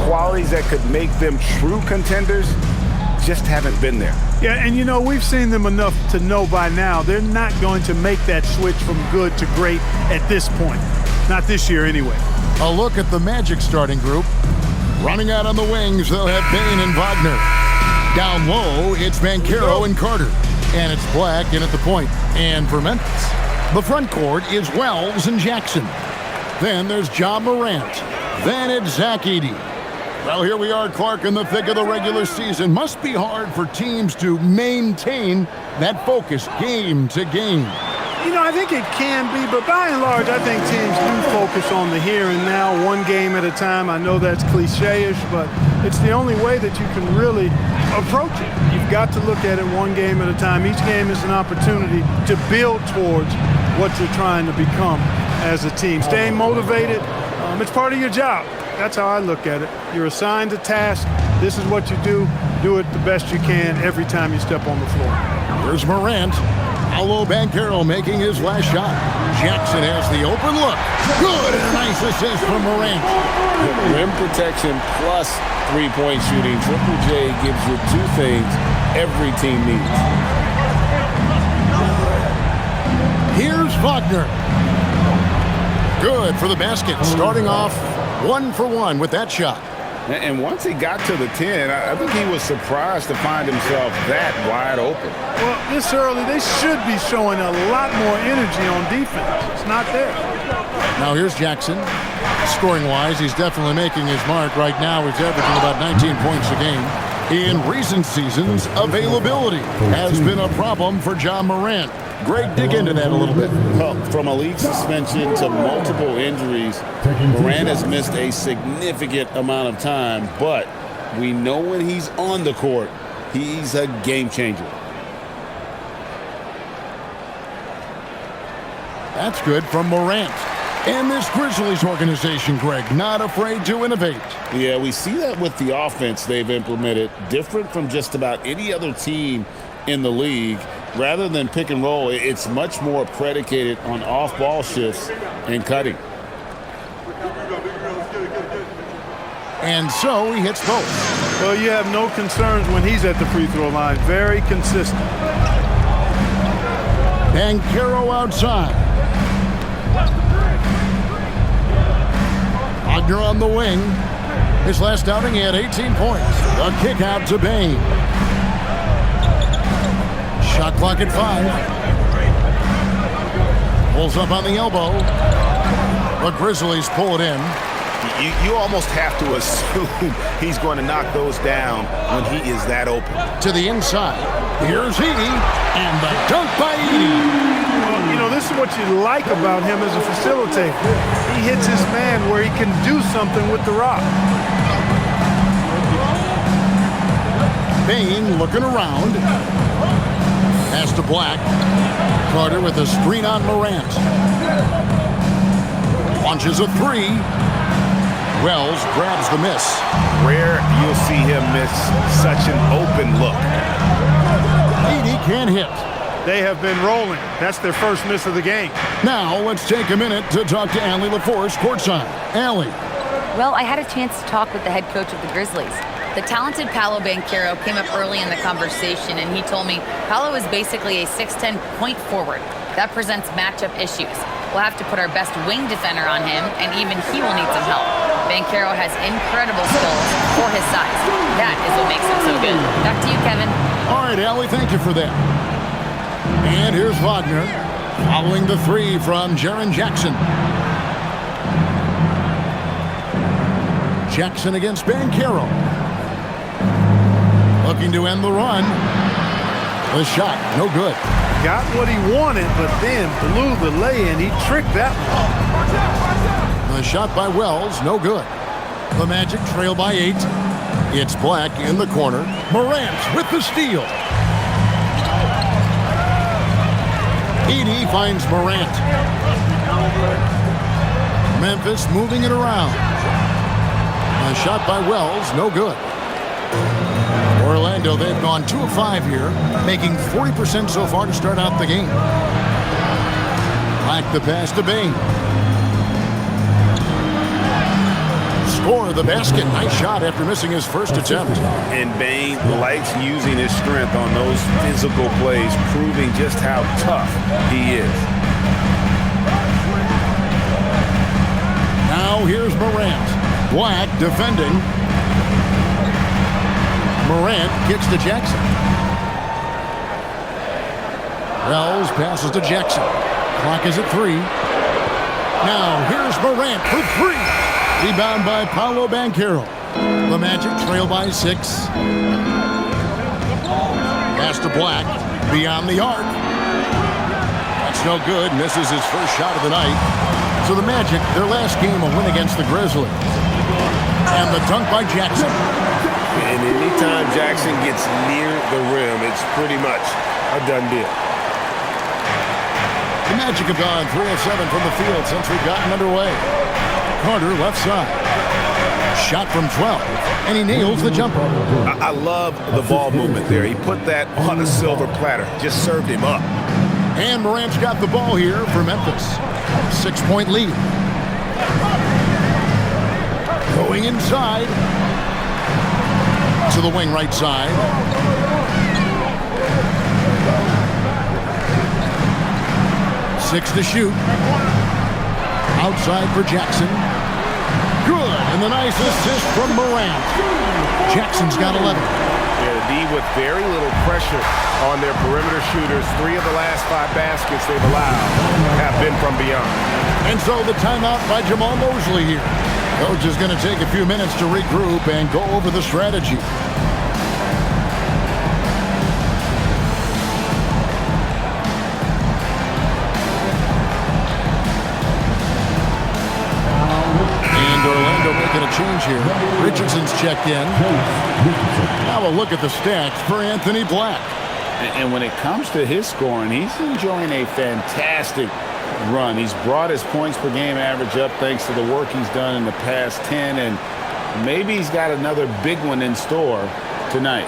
qualities that could make them true contenders just haven't been there. Yeah, and you know, we've seen them enough to know by now they're not going to make that switch from good to great at this point. Not this year anyway. A look at the Magic starting group. Running out on the wings, they'll have Payne and Wagner. Down low, it's Banchero and Carter. And it's Black in at the point. And for Memphis, the front court is Wells and Jackson. Then there's Ja Morant. Then it's Zach Edey. Well, here we are, Clark, in the thick of the regular season. Must be hard for teams to maintain that focus game to game. You know, I think it can be, but by and large, I think teams do focus on the here and now, one game at a time. I know that's cliche-ish, but it's the only way that you can really approach it. You've got to look at it one game at a time. Each game is an opportunity to build towards what you're trying to become as a team. Staying motivated, it's part of your job. That's how I look at it. You're assigned a task. This is what you do. Do it the best you can every time you step on the floor. Here's Morant. Paolo Banchero making his last shot. Jackson has the open look. Good, and a nice assist from Morant. Rim protection plus three-point shooting. Triple J gives you two things every team needs. Here's Wagner. Good for the basket. Starting off 1 for 1 with that shot. And once he got to the 10, I think he was surprised to find himself that wide open. Well, this early, they should be showing a lot more energy on defense. It's not there. Now here's Jackson. Scoring-wise, he's definitely making his mark. Right now, he's averaging about 19 points a game. In recent seasons, availability has been a problem for Ja Morant. Greg, dig into that a little bit. Well, from a league suspension to multiple injuries, Morant has missed a significant amount of time, but we know when he's on the court, he's a game changer. That's good from Morant. And this Grizzlies organization, Greg, not afraid to innovate. Yeah, we see that with the offense they've implemented, different from just about any other team in the league. Rather than pick and roll, it's much more predicated on off-ball shifts and cutting. And so he hits both. Well, you have no concerns when he's at the free throw line. Very consistent. Banchero outside. Wagner on the wing. His last outing, he had 18 points. A kick out to Payne. Shot clock at 5. Pulls up on the elbow. The Grizzlies pull it in. You almost have to assume he's going to knock those down when he is that open. To the inside. Here's Edey. And the dunk by Edey. Well, you know, this is what you like about him as a facilitator. He hits his man where he can do something with the rock. Payne looking around. Pass to Black. Carter with a screen on Morant. Launches a 3. Wells grabs the miss. Rare you'll see him miss such an open look. Edey can't hit. They have been rolling. That's their first miss of the game. Now let's take a minute to talk to Allie LaForce courtside. Allie. Well, I had a chance to talk with the head coach of the Grizzlies. The talented Paolo Banchero came up early in the conversation, and he told me Paolo is basically a 6'10" point forward. That presents matchup issues. We'll have to put our best wing defender on him, and even he will need some help. Banchero has incredible skills for his size. That is what makes him so good. Back to you, Kevin. All right, Allie, thank you for that. And here's Wagner, following the 3 from Jaren Jackson. Jackson against Banchero. Looking to end the run. The shot, no good. Got what he wanted, but then blew the lay-in. He tricked that one. The shot by Wells, no good. The Magic trail by 8. It's Black in the corner. Morant with the steal. Edey finds Morant. Memphis moving it around. A shot by Wells, no good. Orlando, they've gone 2 of 5 here, making 40% so far to start out the game. Black the pass to Payne. score the basket. Nice shot after missing his first attempt. And Bane likes using his strength on those physical plays, proving just how tough he is. Now here's Morant. Black defending. Morant kicks to Jackson. Wells passes to Jackson. Clock is at 3. Now here's Morant for 3. Rebound by Paolo Banchero. The Magic trail by 6. Pass to Black. Beyond the arc. That's no good. Misses his first shot of the night. So the Magic, their last game, a win against the Grizzlies. And the dunk by Jackson. And anytime Jackson gets near the rim, it's pretty much a done deal. The Magic have gone 3 of 7 from the field since we've gotten underway. Carter left side. Shot from 12, and he nails the jumper. I love the ball movement there. He put that on a silver platter. Just served him up. And Morant's got the ball here for Memphis. 6-point lead. Going inside. To the wing right side. 6 to shoot. Outside for Jackson. Good, and the nice assist from Morant. Jackson's got 11. Yeah, the D with very little pressure on their perimeter shooters. 3 of the last 5 baskets they've allowed have been from beyond. And so the timeout by Jamal Mosley here. Coach is going to take a few minutes to regroup and go over the strategy. Making a change here. Richardson's checked in. Now a look at the stats for Anthony Black. And when it comes to his scoring, he's enjoying a fantastic run. He's brought his points per game average up thanks to the work he's done in the past 10, and maybe he's got another big one in store tonight.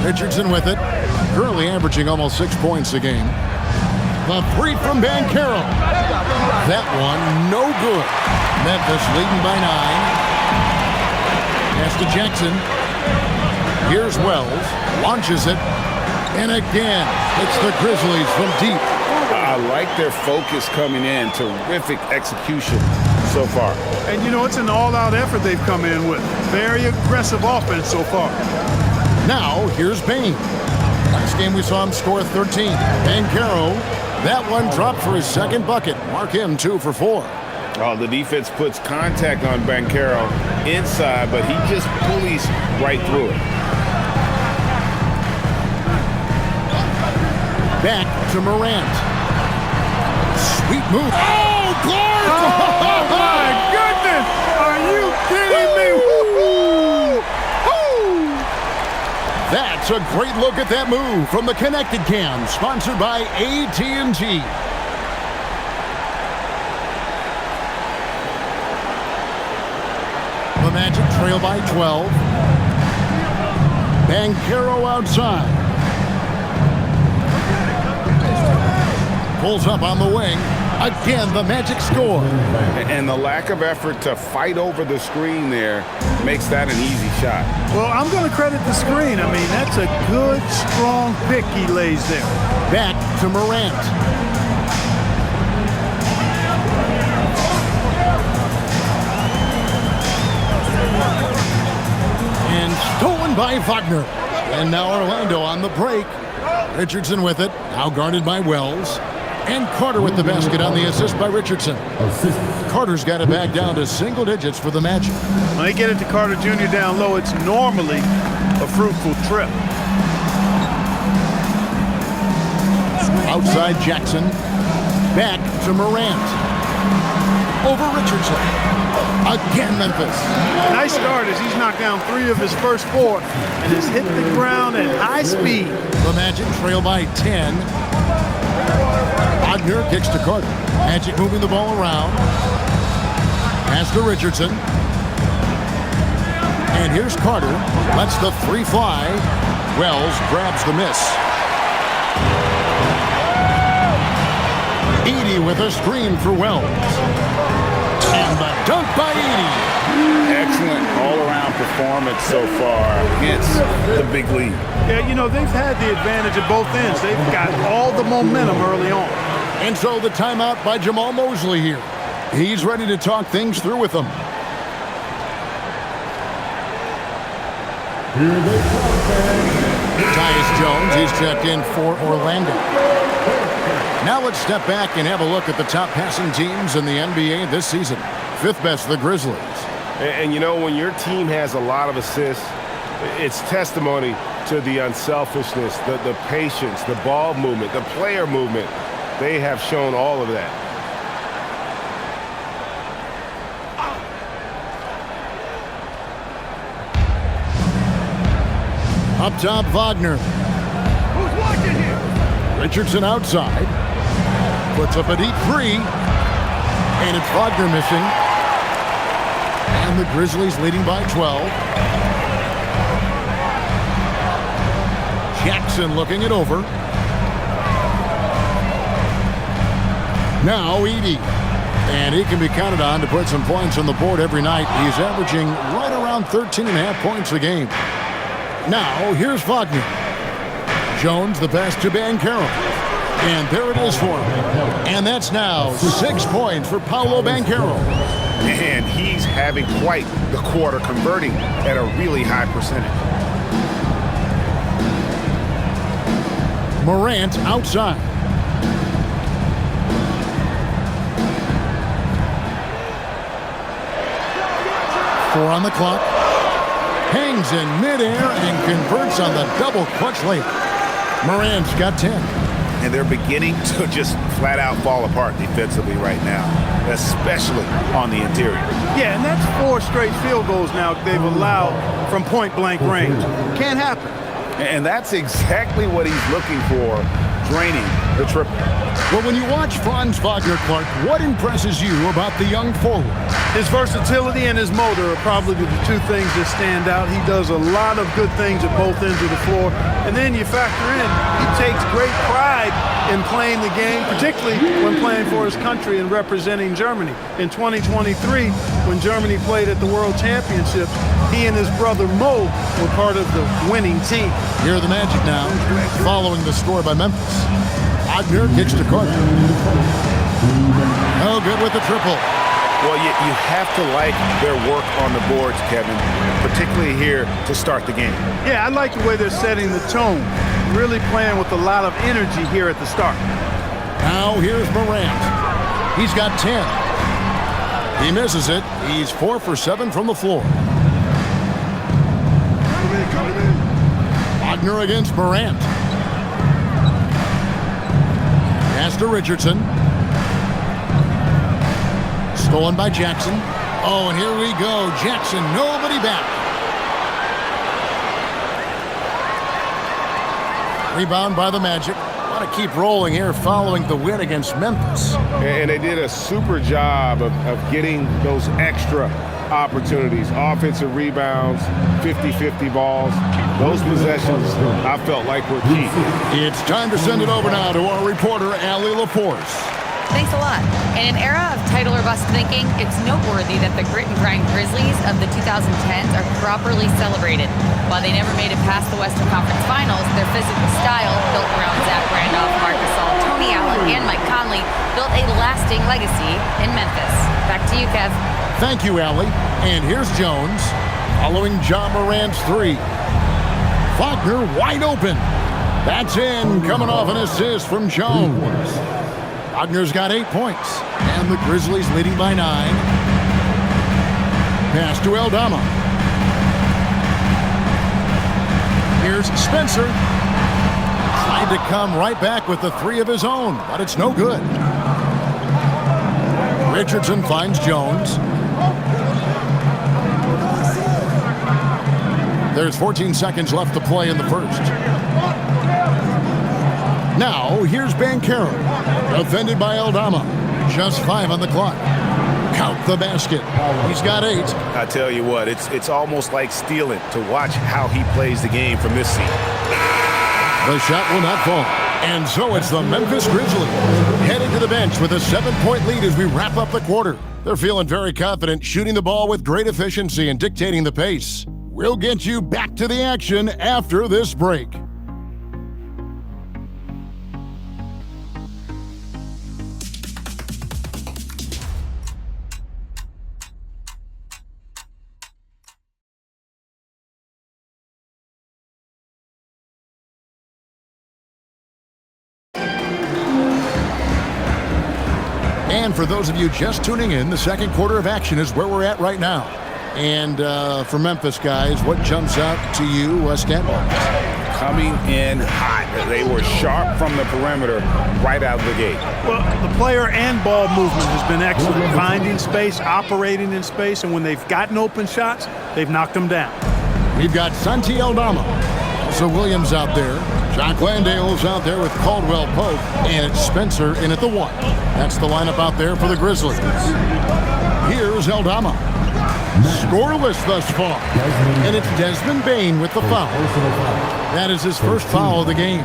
Richardson with it. Currently averaging almost 6 points a game. The 3 from Banchero. That one, no good. Memphis leading by 9. Pass to Jackson. Here's Wells. Launches it. And again, it's the Grizzlies from deep. I like their focus coming in. Terrific execution so far. And, you know, it's an all-out effort they've come in with. Very aggressive offense so far. Now, here's Bane. Last game we saw him score 13. Banchero, that one dropped for his second bucket. Mark him 2 for 4. Oh, the defense puts contact on Banchero inside, but he just pulleys right through it. Back to Morant. Sweet move. Oh, Clark! Oh, my goodness! Are you kidding me? That's a great look at that move from the Connected Cam, sponsored by AT&T. The Magic trail by 12. Banchero outside. Pulls up on the wing. Again, the Magic score. And the lack of effort to fight over the screen there makes that an easy shot. Well, I'm going to credit the screen. I mean, that's a good, strong pick he lays there. Back to Morant. And stolen by Wagner. And now Orlando on the break. Richardson with it. Now guarded by Wells. And Carter with the basket on the assist by Richardson. Carter's got it back down to single digits for the Magic. When they get it to Carter Jr. down low, it's normally a fruitful trip. Outside Jackson. Back to Morant. Over Richardson. Again Memphis. Nice start as he's knocked down 3 of his first 4 and has hit the ground at high speed. The Magic trail by 10. Wagner kicks to Carter. Magic moving the ball around. Pass to Richardson. And here's Carter. Lets the 3 fly. Wells grabs the miss. Edie with a screen for Wells. And the dunk by Edie. Excellent all-around performance so far against the big lead. Yeah, you know, they've had the advantage at both ends. They've got all the momentum early on. And so the timeout by Jamal Mosley here. He's ready to talk things through with them. Tyus Jones, he's checked in for Orlando. Now let's step back and have a look at the top passing teams in the NBA this season. Fifth best, the Grizzlies. And you know, when your team has a lot of assists, it's testimony to the unselfishness, the patience, the ball movement, the player movement. They have shown all of that. Up top, Wagner. Who's watching here? Richardson outside. Puts up a deep three. And it's Wagner missing. And the Grizzlies leading by 12. Jackson looking it over. Now Edie. And he can be counted on to put some points on the board every night. He's averaging right around 13.5 points a game. Now, here's Wagner. Jones, the pass to Banchero. And there it is for him. And that's now 6 points for Paolo Banchero. And he's having quite the quarter, converting at a really high percentage. Morant outside. Four on the clock. Hangs in midair and converts on the double clutch layup. Morant's got 10. And they're beginning to just flat out fall apart defensively right now, especially on the interior. Yeah, and that's 4 straight field goals now they've allowed from point-blank range. Can't happen. And that's exactly what he's looking for, draining the triple. Well, when you watch Franz Wagner, Clark, what impresses you about the young forward? His versatility and his motor are probably the 2 things that stand out. He does a lot of good things at both ends of the floor. And then you factor in, he takes great pride in playing the game, particularly when playing for his country and representing Germany. In 2023, when Germany played at the World Championships, he and his brother Mo were part of the winning team. Here are the Magic now, following the score by Memphis. Wagner kicks to Carter. Oh, good with the triple. Well, you have to like their work on the boards, Kevin, particularly here to start the game. Yeah, I like the way they're setting the tone. Really playing with a lot of energy here at the start. Now here's Morant. He's got 10. He misses it. He's 4 for 7 from the floor. Wagner against Morant. Pass to Richardson. Stolen by Jackson. Oh, and here we go. Jackson, nobody back. Rebound by the Magic. Want to keep rolling here following the win against Memphis. And they did a super job of getting those extra opportunities. Offensive rebounds, 50-50 balls. Those possessions, I felt like, were key. It's time to send it over now to our reporter, Allie LaForce. Thanks a lot. In an era of title or bust thinking, it's noteworthy that the grit and grind Grizzlies of the 2010s are properly celebrated. While they never made it past the Western Conference Finals, their physical style, built around Zach Randolph, Marc Gasol, Tony Allen, and Mike Conley, built a lasting legacy in Memphis. Back to you, Kev. Thank you, Allie. And here's Jones, following Ja Morant's 3. Wagner wide open. That's in, coming off an assist from Jones. Wagner's got 8 points, and the Grizzlies leading by 9. Pass to Aldama. Here's Spencer. Tried to come right back with the 3 of his own, but it's no good. Richardson finds Jones. There's 14 seconds left to play in the first. Now, here's Banchero. Defended by Aldama. Just 5 on the clock. Count the basket. He's got 8. I tell you what, it's almost like stealing to watch how he plays the game from this seat. The shot will not fall. And so it's the Memphis Grizzlies heading to the bench with a 7-point lead as we wrap up the quarter. They're feeling very confident, shooting the ball with great efficiency and dictating the pace. We'll get you back to the action after this break. And for those of you just tuning in, the second quarter of action is where we're at right now. And for Memphis, guys, what jumps out to you, stat-wise? Coming in hot. They were sharp from the perimeter right out of the gate. Well, the player and ball movement has been excellent. Finding space, operating in space, and when they've gotten open shots, they've knocked them down. We've got Santi Aldama. Also Williams out there. Jock Landale's out there with Caldwell Pope. And it's Spencer in at the 1. That's the lineup out there for the Grizzlies. Here's Aldama. Scoreless thus far. And it's Desmond Bane with the foul. That is his first foul of the game.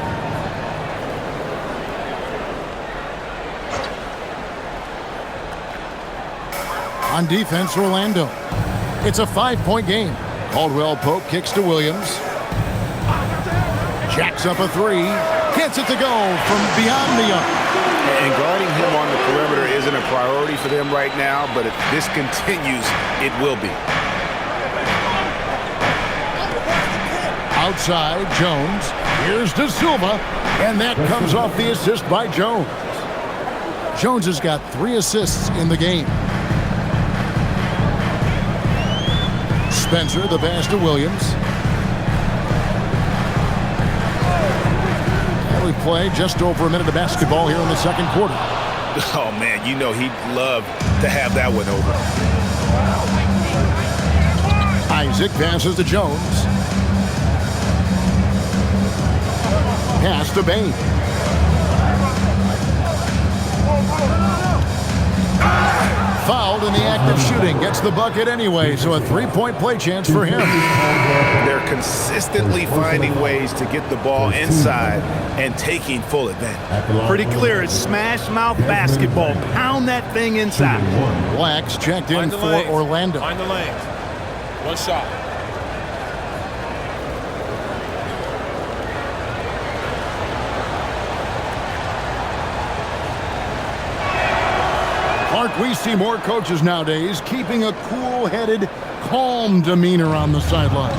On defense, Orlando. It's a 5-point game. Caldwell Pope kicks to Williams. Jacks up a 3. Gets it to go from beyond the arc. And guarding him on the perimeter isn't a priority for them right now, but if this continues, it will be. Outside, Jones. Here's De Silva, and that comes off the assist by Jones. Jones has got 3 assists in the game. Spencer, the pass to Williams. We play just over a minute of basketball here in the second quarter. Oh, man, you know he'd love to have that one over. Isaac passes to Jones. Pass to Bane. Fouled in the act of shooting. Gets the bucket anyway, so a 3-point play chance for him. They're consistently finding ways to get the ball inside and taking full advantage. Pretty clear. It's smash mouth basketball. Pound that thing inside. Blacks checked in for Orlando. Find the lanes. One shot. Mark, we see more coaches nowadays keeping a cool-headed, calm demeanor on the sideline.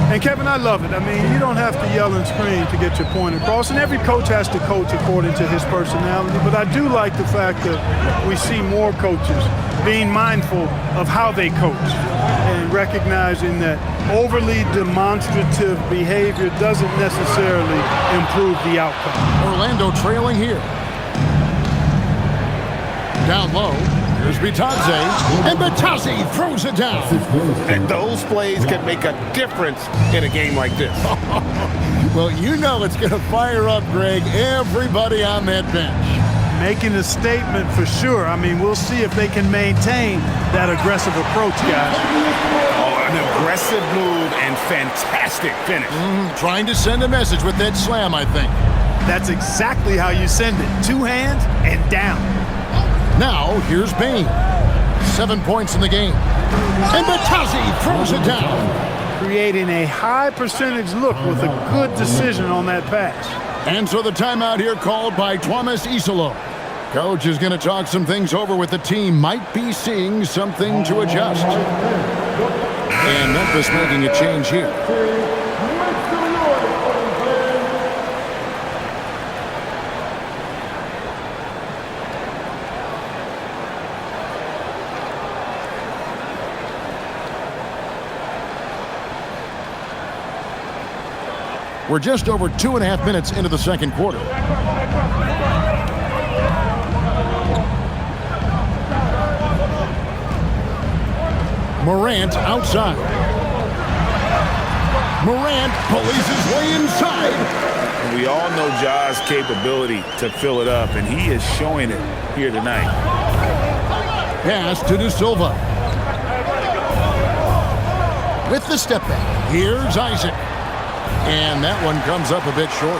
And, Kevin, I love it. I mean, you don't have to yell and scream to get your point across, and every coach has to coach according to his personality. But I do like the fact that we see more coaches being mindful of how they coach and recognizing that overly demonstrative behavior doesn't necessarily improve the outcome. Orlando trailing here. Down low, here's Bitadze, and Bitadze throws it down. And those plays can make a difference in a game like this. Well, you know it's going to fire up, Greg, everybody on that bench. Making a statement for sure. I mean, we'll see if they can maintain that aggressive approach, guys. Oh, an aggressive move and fantastic finish. Trying to send a message with that slam, I think. That's exactly how you send it. 2 hands and down. Now, here's Bane. 7 points in the game. And Bitadze throws it down. Creating a high percentage look with a good decision on that pass. And so the timeout here called by Thomas Isolo. Coach is going to talk some things over with the team. Might be seeing something to adjust. And Memphis making a change here. We're just over 2.5 minutes into the second quarter. Morant outside. Morant polices his way inside. And we all know Ja's capability to fill it up, and he is showing it here tonight. Pass to De Silva. With the step back, here's Isaac. And that one comes up a bit short.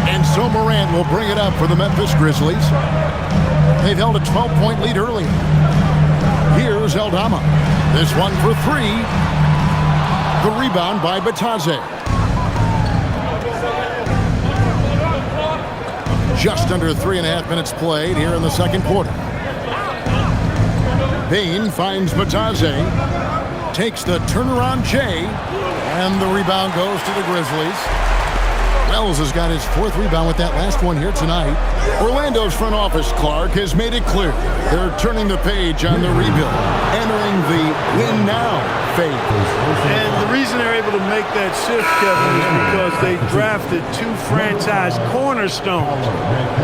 And So Morant will bring it up for the Memphis Grizzlies. They've held a 12-point lead earlier. Here's Aldama. This one for three. The rebound by Batadze. Just under 3.5 minutes played here in the second quarter. Bain finds Batadze. Takes the turnaround J. And the rebound goes to the Grizzlies. Wells has got his 4th rebound with that last one here tonight. Orlando's front office, Clark, has made it clear they're turning the page on the rebuild, entering the win now phase. And the reason they're able to make that shift, Kevin, is because they drafted 2 franchise cornerstones.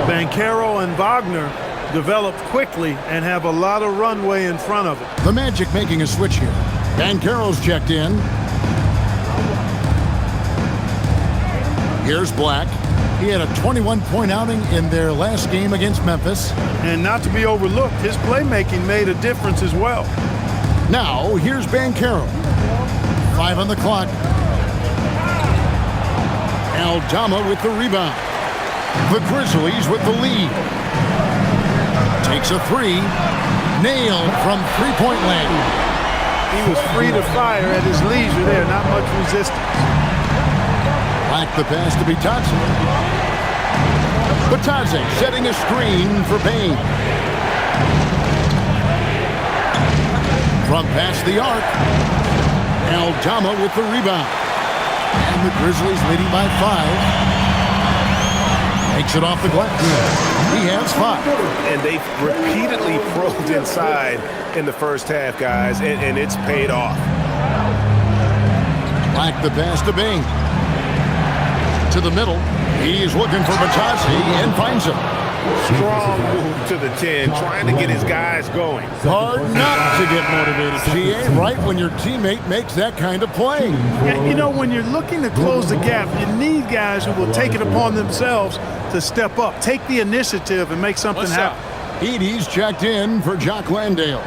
Banchero and Wagner developed quickly and have a lot of runway in front of it. The Magic making a switch here. Banchero's checked in. Here's Black. He had a 21-point outing in their last game against Memphis. And not to be overlooked, his playmaking made a difference as well. Now, here's Banchero. 5 on the clock. Aldama with the rebound. The Grizzlies with the lead. Takes a 3. Nailed from three-point land. He was free to fire at his leisure there. Not much resistance. Black the pass to Batadze. Batadze setting a screen for Bain. From past the arc. Aldama with the rebound. And the Grizzlies leading by 5. Takes it off the glass. He has 5. And they've repeatedly probed inside in the first half, guys, and it's paid off. Black the pass to Bain. To the middle. He's looking for Batadze and finds him. Strong move to the 10, trying to get his guys going. Hard not to get motivated. GA, right when your teammate makes that kind of play. Yeah, you know, when you're looking to close the gap, you need guys who will take it upon themselves to step up, take the initiative, and make something happen. Edie's checked in for Jock Landale.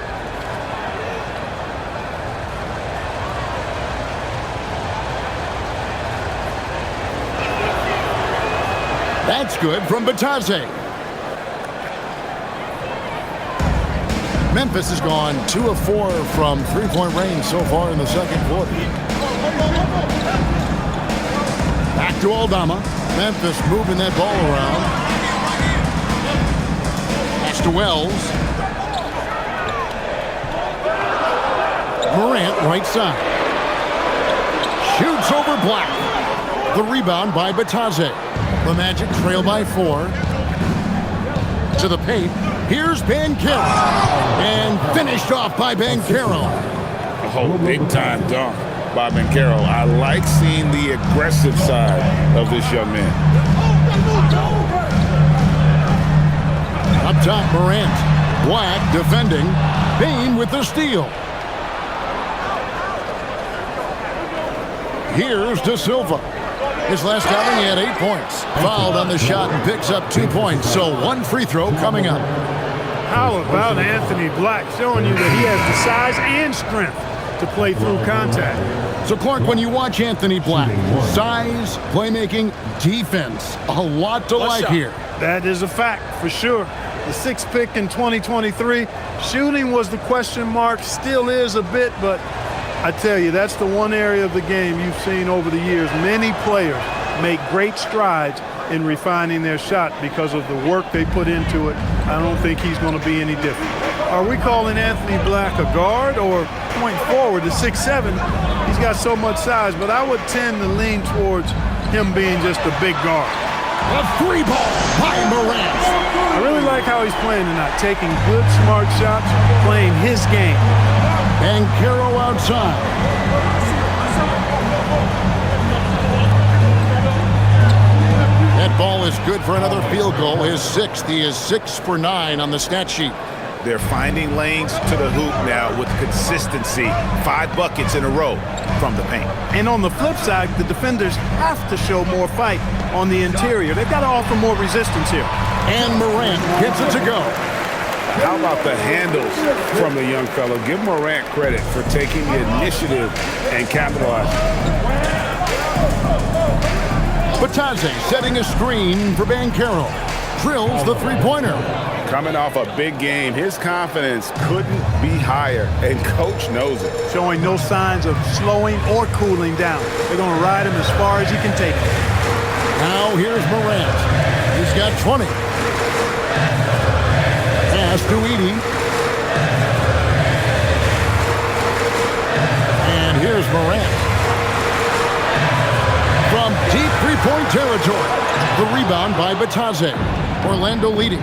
That's good from Batadze. Memphis has gone 2 of 4 from three-point range so far in the second quarter. Back to Aldama. Memphis moving that ball around. Pass to Wells. Morant right side. Shoots over Black. The rebound by Batadze. The Magic trail by 4. To the paint. Here's Banchero. And finished off by Banchero. Oh, big-time dunk by Banchero. I like seeing the aggressive side of this young man. Up top, Morant. Black defending. Bain with the steal. Here's De Silva. His last outing, he had 8 points. Fouled on the shot and picks up 2 points. So 1 free throw coming up. How about Anthony Black showing you that he has the size and strength to play through contact. So, Clark, when you watch Anthony Black, size, playmaking, defense, a lot to like here. That is a fact for sure. The 6th pick in 2023. Shooting was the question mark, still is a bit, but I tell you, that's the one area of the game you've seen over the years. Many players make great strides in refining their shot because of the work they put into it. I don't think he's going to be any different. Are we calling Anthony Black a guard or point forward at 6'7"? He's got so much size, but I would tend to lean towards him being just a big guard. A 3-ball by Morant. I really like how he's playing tonight, taking good, smart shots, playing his game. Banchero outside. That ball is good for another field goal. His 6th. He is 6 for 9 on the stat sheet. They're finding lanes to the hoop now with consistency. 5 buckets in a row from the paint. And on the flip side, the defenders have to show more fight on the interior. They've got to offer more resistance here. And Morant gets it to go. How about the handles from the young fellow? Give Morant credit for taking the initiative and capitalizing. Batadze setting a screen for Banchero. Drills the three-pointer. Coming off a big game, his confidence couldn't be higher, and coach knows it. Showing no signs of slowing or cooling down. They're going to ride him as far as he can take him. Now here's Morant. He's got 20. Pass to Edey. And here's Morant. From deep three-point territory. The rebound by Batadze. Orlando leading.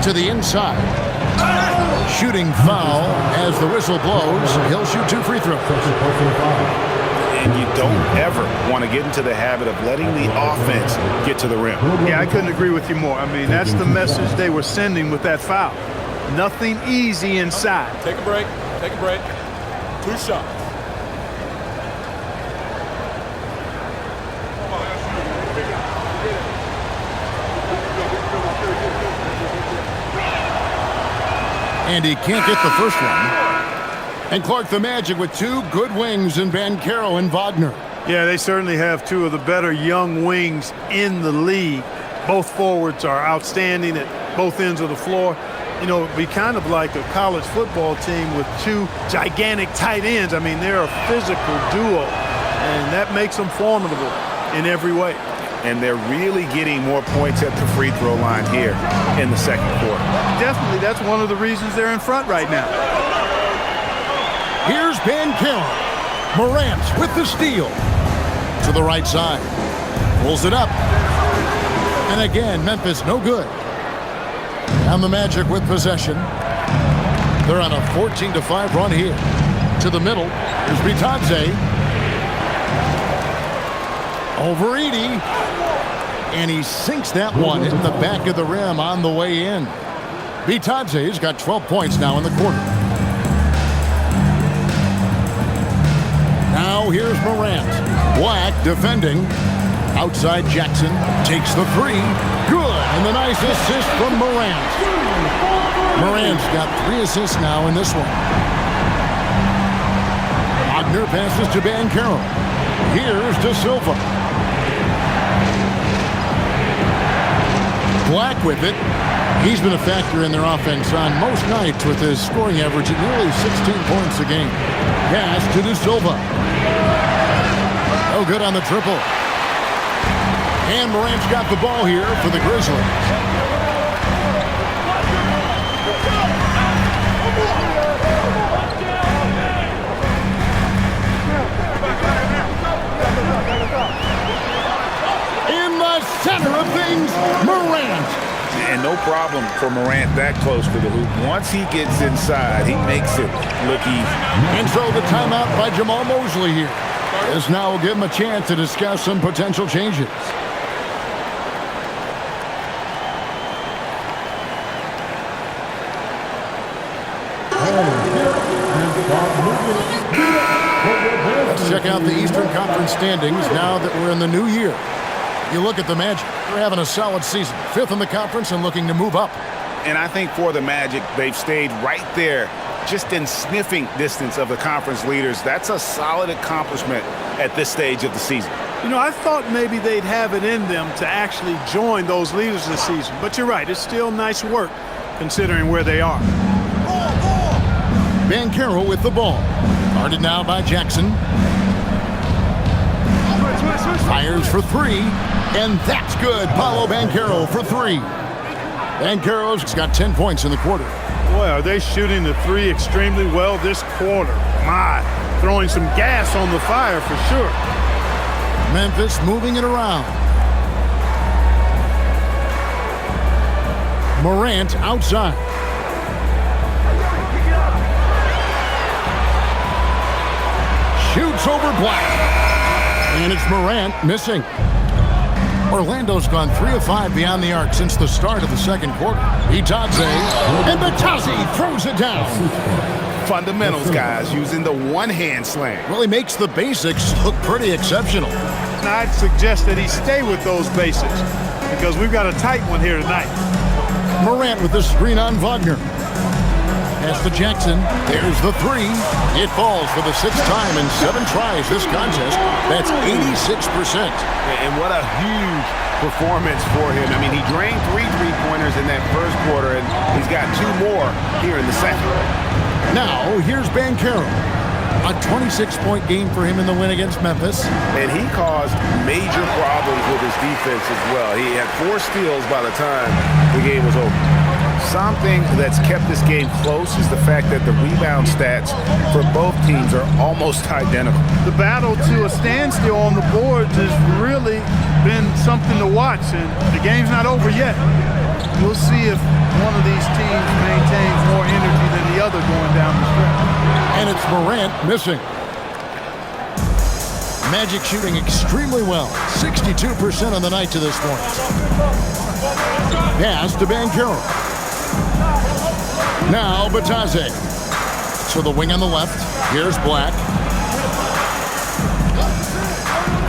To the inside. Shooting foul as the whistle blows. He'll shoot 2 free throws. And you don't ever want to get into the habit of letting the offense get to the rim. Yeah, I couldn't agree with you more. I mean, that's the message they were sending with that foul. Nothing easy inside. Take a break. Take a break. 2 shots. And he can't get the first one. And Clark, the Magic with 2 good wings in Banchero and Wagner. Yeah, they certainly have 2 of the better young wings in the league. Both forwards are outstanding at both ends of the floor. You know, it'd be kind of like a college football team with 2 gigantic tight ends. I mean, they're a physical duo, and that makes them formidable in every way. And they're really getting more points at the free throw line here in the second quarter. Definitely, that's one of the reasons they're in front right now. Here's Banchero. Morant with the steal. To the right side. Pulls it up. And again, Memphis no good. And the Magic with possession. They're on a 14-5 run here. To the middle. Here's Batadze. Over Edey. And he sinks that one in the back of the rim on the way in. Batadze's got 12 points now in the quarter. Now here's Morant. Black defending. Outside Jackson takes the 3. Good. And the nice assist from Morant. Morant's got 3 assists now in this one. Wagner passes to Banchero. Here's De Silva. Black with it. He's been a factor in their offense on most nights with his scoring average at nearly 16 points a game. Pass to De Silva. Oh, good on the triple. And Morant's got the ball here for the Grizzlies. In the center of things, Morant. And no problem for Morant that close to the hoop. Once he gets inside, he makes it look easy. And so the timeout by Jamal Mosley here. This now will give him a chance to discuss some potential changes. Let's check out the Eastern Conference standings now that we're in the new year. You look at the Magic, they're having a solid season. 5th in the conference and looking to move up. And I think for the Magic, they've stayed right there, just in sniffing distance of the conference leaders. That's a solid accomplishment at this stage of the season. You know, I thought maybe they'd have it in them to actually join those leaders this season. But you're right, it's still nice work considering where they are. Banchero with the ball. Guarded now by Jackson. Fires for 3, and that's good. Paolo Banchero for 3. Banchero's got 10 points in the quarter. Boy, are they shooting the 3 extremely well this quarter. My, throwing some gas on the fire for sure. Memphis moving it around. Morant outside. Shoots over Black. And it's Morant missing. Orlando's gone 3 of 5 beyond the arc since the start of the second quarter. Batadze, and Batadze throws it down. Fundamentals, guys, using the one-hand slam. Well, he makes the basics look pretty exceptional. I'd suggest that he stay with those basics because we've got a tight one here tonight. Morant with the screen on Wagner. Pass to Jackson. There's the three. It falls for the 6th time in 7 tries this contest. That's 86%. And what a huge performance for him. I mean, he drained 3 3-pointers in that first quarter, and he's got 2 more here in the second. Now, here's Banchero. A 26-point game for him in the win against Memphis. And he caused major problems with his defense as well. He had 4 steals by the time the game was over. Something that's kept this game close is the fact that the rebound stats for both teams are almost identical. The battle to a standstill on the boards has really been something to watch, and the game's not over yet. We'll see if one of these teams maintains more energy than the other going down the stretch. And it's Morant missing. Magic shooting extremely well. 62% on the night to this point. Pass to Banchero. Now Batase. So the wing on the left. Here's Black.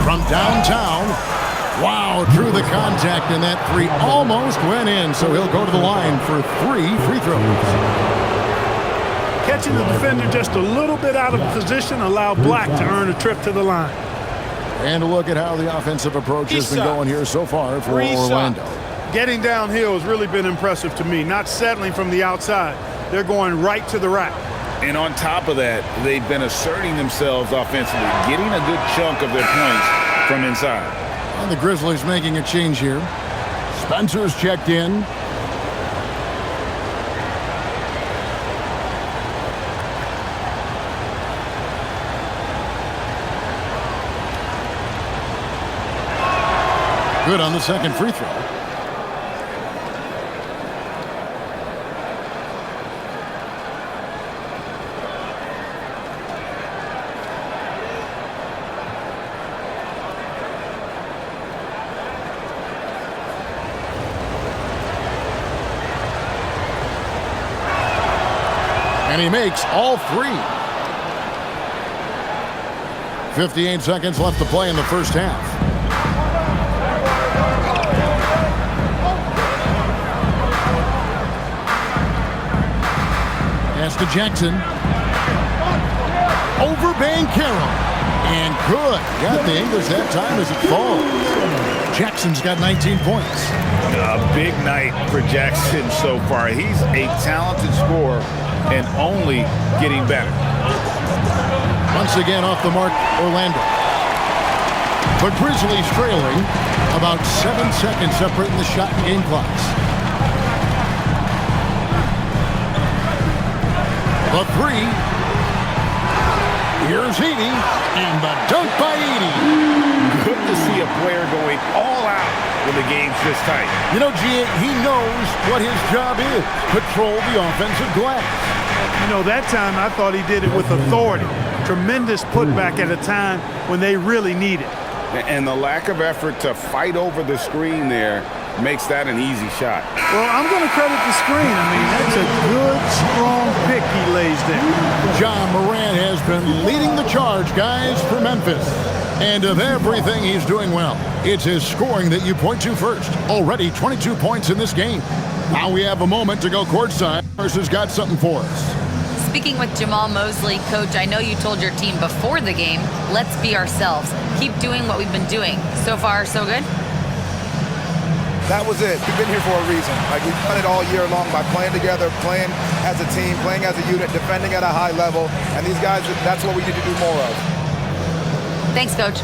From downtown. Wow, drew the contact, and that 3 almost went in. So he'll go to the line for 3 free throws. Catching the defender just a little bit out of position allowed Black to earn a trip to the line. And a look at how the offensive approach has been going here so far for Orlando. Getting downhill has really been impressive to me, not settling from the outside. They're going right to the rack. And on top of that, they've been asserting themselves offensively, getting a good chunk of their points from inside. And the Grizzlies making a change here. Spencer's checked in. Good on the second free throw. And he makes all 3. 58 seconds left to play in the first half. Pass to Jackson. Over Banchero. And good. Got the English that time as it falls. Jackson's got 19 points. A big night for Jackson so far. He's a talented scorer and only getting better. Once again off the mark, Orlando. The Grizzlies trailing about 7 seconds separating the shot and game clocks. The 3. Here's Edey, and the dunk by Edey. Good to see a player going all out when the game's this tight. You know, G, he knows what his job is. Control the offensive glass. You know, that time I thought he did it with authority. Tremendous putback at a time when they really need it. And the lack of effort to fight over the screen there makes that an easy shot. Well, I'm going to credit the screen. I mean, that's a good, strong pick he lays there. John Morant has been leading the charge, guys, for Memphis. And of everything he's doing well, it's his scoring that you point to first. Already 22 points in this game. Now we have a moment to go courtside. Spurs has got something for us. Speaking with Jamal Mosley, Coach, I know you told your team before the game, let's be ourselves. Keep doing what we've been doing. So far, so good? That was it. We've been here for a reason. Like, we've done it all year long by playing together, playing as a team, playing as a unit, defending at a high level. And these guys, that's what we need to do more of. Thanks, Coach.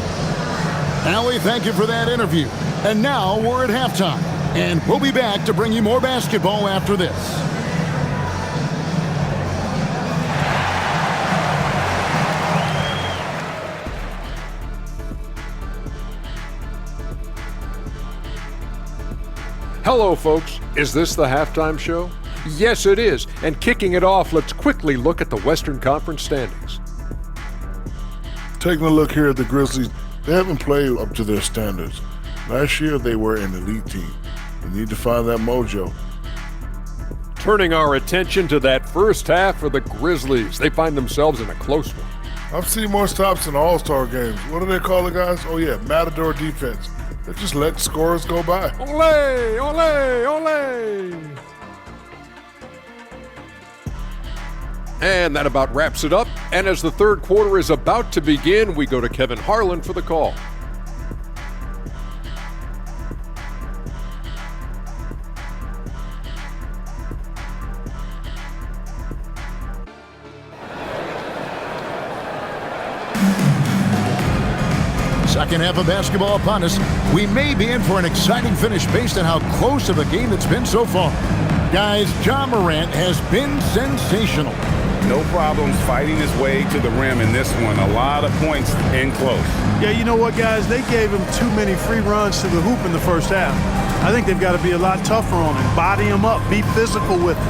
Allie, thank you for that interview. And now we're at halftime. And we'll be back to bring you more basketball after this. Hello, folks. Is this the halftime show? Yes, it is. And kicking it off, let's quickly look at the Western Conference standings. Taking a look here at the Grizzlies, they haven't played up to their standards. Last year, they were an elite team. They need to find that mojo. Turning our attention to that first half for the Grizzlies. They find themselves in a close one. I've seen more stops in All-Star games. What do they call it, guys? Oh, yeah, Matador defense. They just let scorers go by. Ole, ole, ole. And that about wraps it up. And as the third quarter is about to begin, we go to Kevin Harlan for the call. Second half of basketball upon us. We may be in for an exciting finish based on how close of a game it's been so far. Guys, Ja Morant has been sensational. No problems fighting his way to the rim in this one. A lot of points in close. Yeah, you know what, guys? They gave him too many free runs to the hoop in the first half. I think they've got to be a lot tougher on him. Body him up. Be physical with him.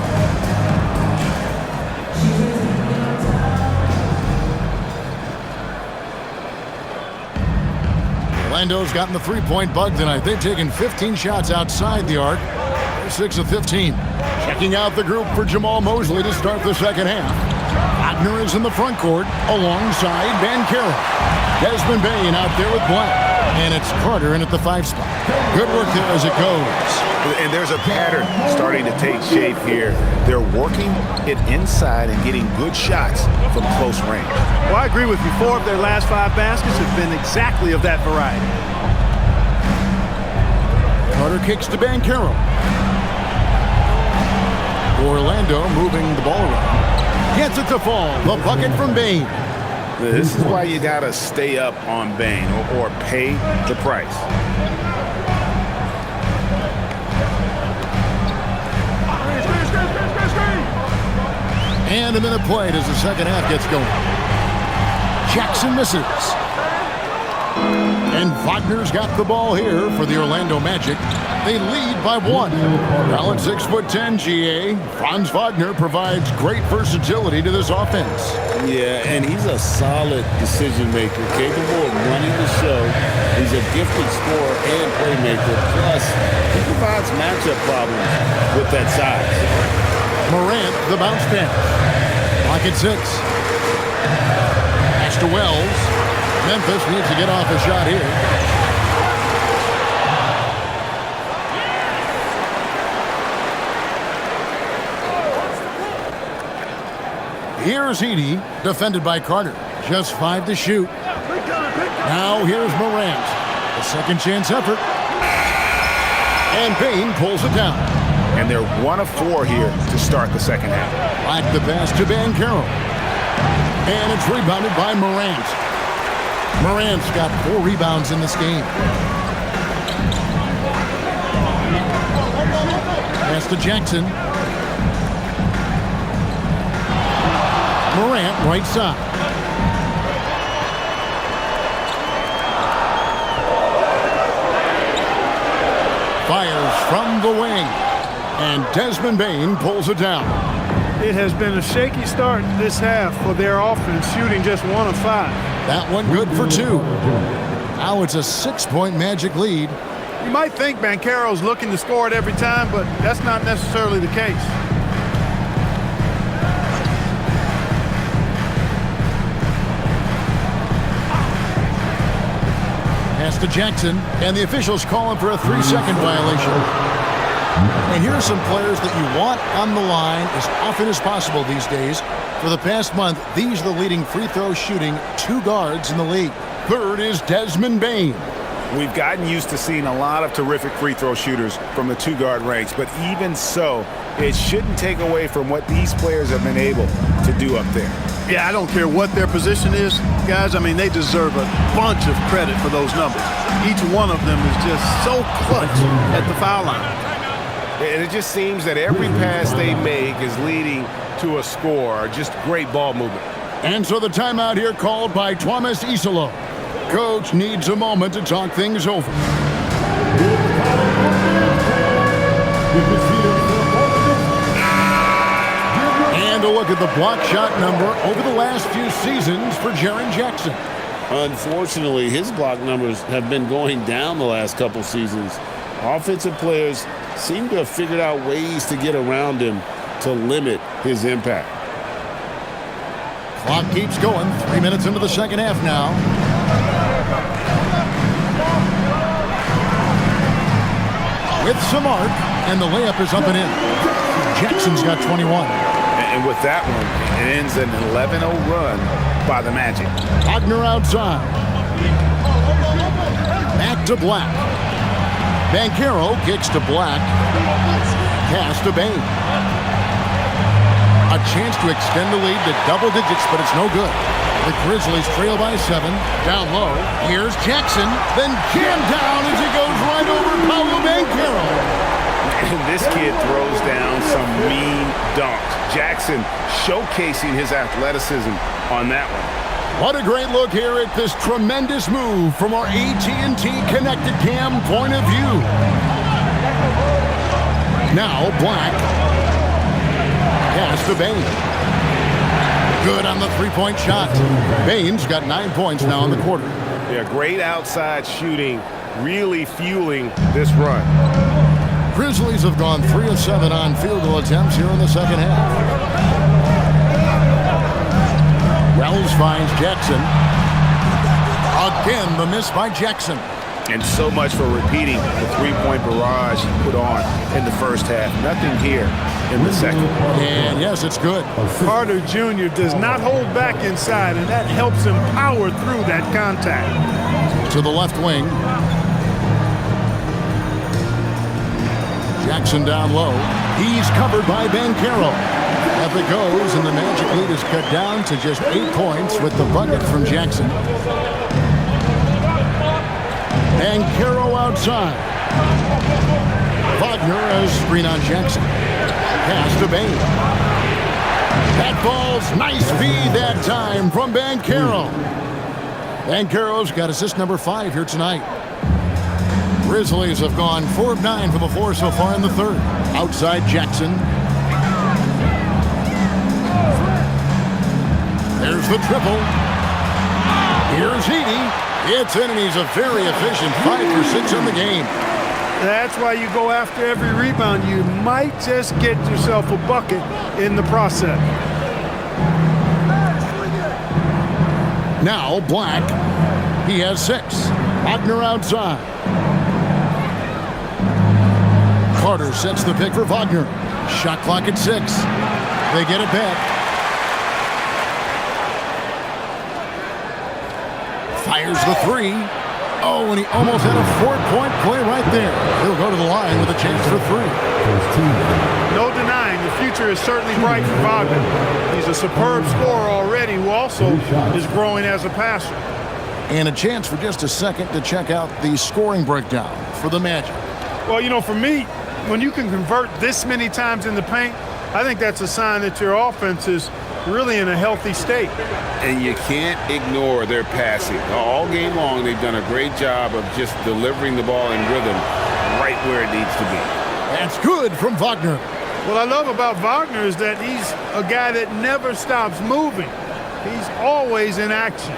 Orlando's gotten the three-point bug tonight. They've taken 15 shots outside the arc. They're 6 of 15. Checking out the group for Jamal Mosley to start the second half. Wagner is in the front court alongside Banchero. Desmond Bane out there with Black. And it's Carter in at the 5 spot. Good work there as it goes. And there's a pattern starting to take shape here. They're working it inside and getting good shots from close range. Well, I agree with you. 4 of their last 5 baskets have been exactly of that variety. Carter kicks to Banchero. Orlando moving the ball around. Gets it to fall. The bucket from Bane. This is why you got to stay up on Bane or pay the price. And a minute played as the second half gets going. Jackson misses. And Wagner's got the ball here for the Orlando Magic. They lead by 1. Now at 6'10", GA, Franz Wagner provides great versatility to this offense. Yeah, and he's a solid decision maker, capable of running the show. He's a gifted scorer and playmaker. Plus, he provides matchup problems with that size. Morant, the bounce pass. Lock at 6. Pass to Wells. Memphis needs to get off a shot here. Here's Edey, defended by Carter. Just 5 to shoot. Now here's Morant. A second chance effort. And Bane pulls it down. And they're 1 of 4 here to start the second half. Back the pass to Banchero. And it's rebounded by Morant. Morant's got 4 rebounds in this game. Pass to Jackson. Morant, right side. Fires from the wing. And Desmond Bane pulls it down. It has been a shaky start this half for their offense, shooting just 1 of 5. That one good for 2. Now it's a 6-point Magic lead. You might think Banchero's looking to score it every time, but that's not necessarily the case. Pass to Jackson, and the officials calling for a 3-second violation. And here are some players that you want on the line as often as possible these days. For the past month, these are the leading free throw shooting 2 guards in the league. Third is Desmond Bane. We've gotten used to seeing a lot of terrific free throw shooters from the 2-guard ranks, but even so, it shouldn't take away from what these players have been able to do up there. Yeah, I don't care what their position is, guys. I mean, they deserve a bunch of credit for those numbers. Each one of them is just so clutch at the foul line. And it just seems that every pass they make is leading to a score, just great ball movement. And so the timeout here called by Thomas Isolo. Coach needs a moment to talk things over. And a look at the block shot number over the last few seasons for Jaren Jackson. Unfortunately, his block numbers have been going down the last couple seasons. Offensive players seem to have figured out ways to get around him to limit his impact. Clock keeps going. 3 minutes into the second half now. With some arc, and the layup is up and in. Jackson's got 21. And with that one, it ends an 11-0 run by the Magic. Wagner outside. Back to Black. Banchero kicks to Black. Pass to Bain. A chance to extend the lead to double digits, but it's no good. The Grizzlies trail by 7. Down low. Here's Jackson. Then jammed down as he goes right over Paolo Banchero. And this kid throws down some mean dunks. Jackson showcasing his athleticism on that one. What a great look here at this tremendous move from our AT&T Connected Cam point of view. Now Black. Pass to Bain. Good on the three-point shot. Bain's got 9 points now in the quarter. Yeah, great outside shooting, really fueling this run. Grizzlies have gone 3 of 7 on field goal attempts here in the second half. Wells finds Jackson. Again, the miss by Jackson. And so much for repeating the three-point barrage he put on in the first half. Nothing here in the second. And yes, it's good. Carter Jr. does not hold back inside, and that helps him power through that contact. To the left wing. Jackson down low. He's covered by Banchero. Up it goes, and the Magic lead is cut down to just 8 points with the bucket from Jackson. Banchero outside. Wagner has screen on Jackson. Pass to Bain. That ball's nice feed that time from Banchero. Banchero's got assist number 5 here tonight. Grizzlies have gone 4 of 9 from the floor so far in the third. Outside Jackson. There's the triple. Here's Heaney. It's in, and he's a very efficient 5 for 6 in the game. That's why you go after every rebound. You might just get yourself a bucket in the process. Now Black. He has 6. Wagner outside. Carter sets the pick for Wagner. Shot clock at 6. They get it back. Fires the 3. Oh, and he almost had a 4-point play right there. He'll go to the line with a chance for 3. No denying the future is certainly bright for Wagner. He's a superb scorer already who also is growing as a passer. And a chance for just a second to check out the scoring breakdown for the Magic. Well, you know, for me, when you can convert this many times in the paint, I think that's a sign that your offense is really in a healthy state. And you can't ignore their passing. All game long, they've done a great job of just delivering the ball in rhythm right where it needs to be. That's good from Wagner. What I love about Wagner is that he's a guy that never stops moving. He's always in action.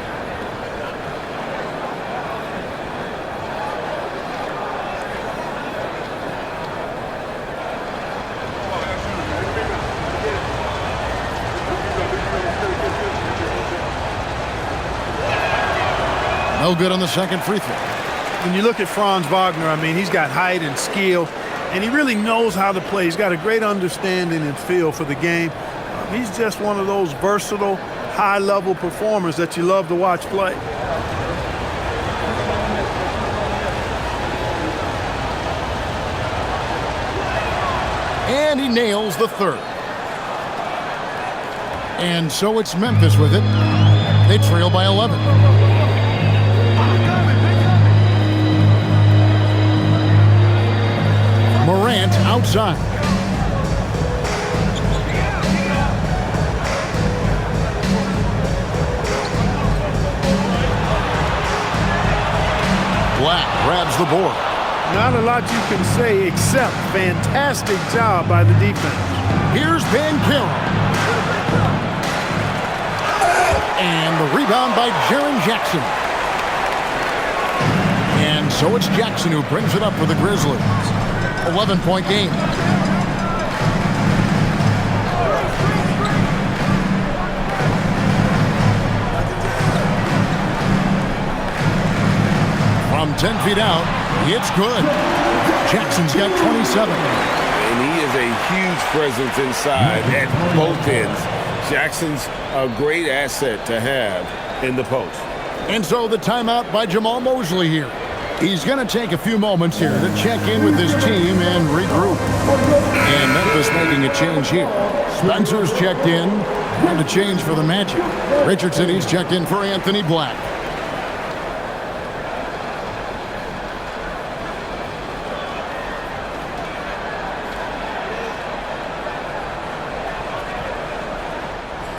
No good on the second free throw. When you look at Franz Wagner, I mean, he's got height and skill, and he really knows how to play. He's got a great understanding and feel for the game. He's just one of those versatile, high-level performers that you love to watch play. And he nails the third. And so it's Memphis with it. They trail by 11. Morant outside. Black grabs the board. Not a lot you can say except fantastic job by the defense. Here's Banchero. And the rebound by Jaren Jackson. And so it's Jackson who brings it up for the Grizzlies. 11-point game. From 10 feet out, it's good. Jackson's got 27. And he is a huge presence inside at both ends. Jackson's a great asset to have in the post. And so the timeout by Jamal Mosley here. He's going to take a few moments here to check in with his team and regroup. And Memphis making a change here. Spencer's checked in, and a change for the Magic. Richardson, he's checked in for Anthony Black.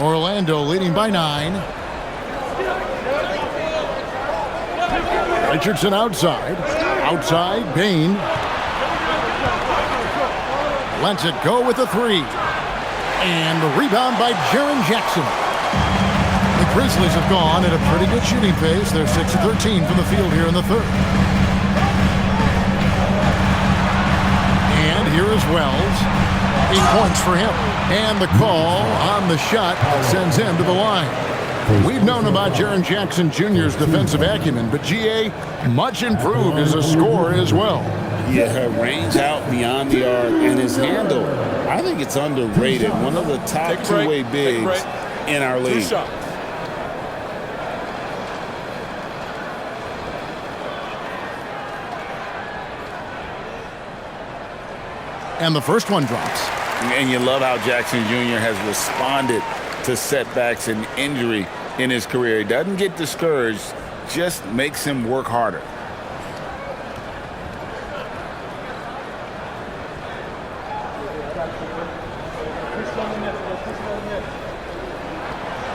Orlando leading by 9. Richardson outside. Outside, Bain. Lets it go with a 3. And the rebound by Jaren Jackson. The Grizzlies have gone at a pretty good shooting pace. They're 6 of 13 from the field here in the third. And here is Wells. 8 points for him. And the call on the shot sends him to the line. We've known about Jaren Jackson Jr.'s defensive acumen, but GA much improved as a scorer as well. Yeah, range out beyond the arc, and his handle, I think it's underrated. One of the top two-way bigs in our league. And the first one drops. And you love how Jackson Jr. has responded to setbacks and injury in his career. He doesn't get discouraged, just makes him work harder.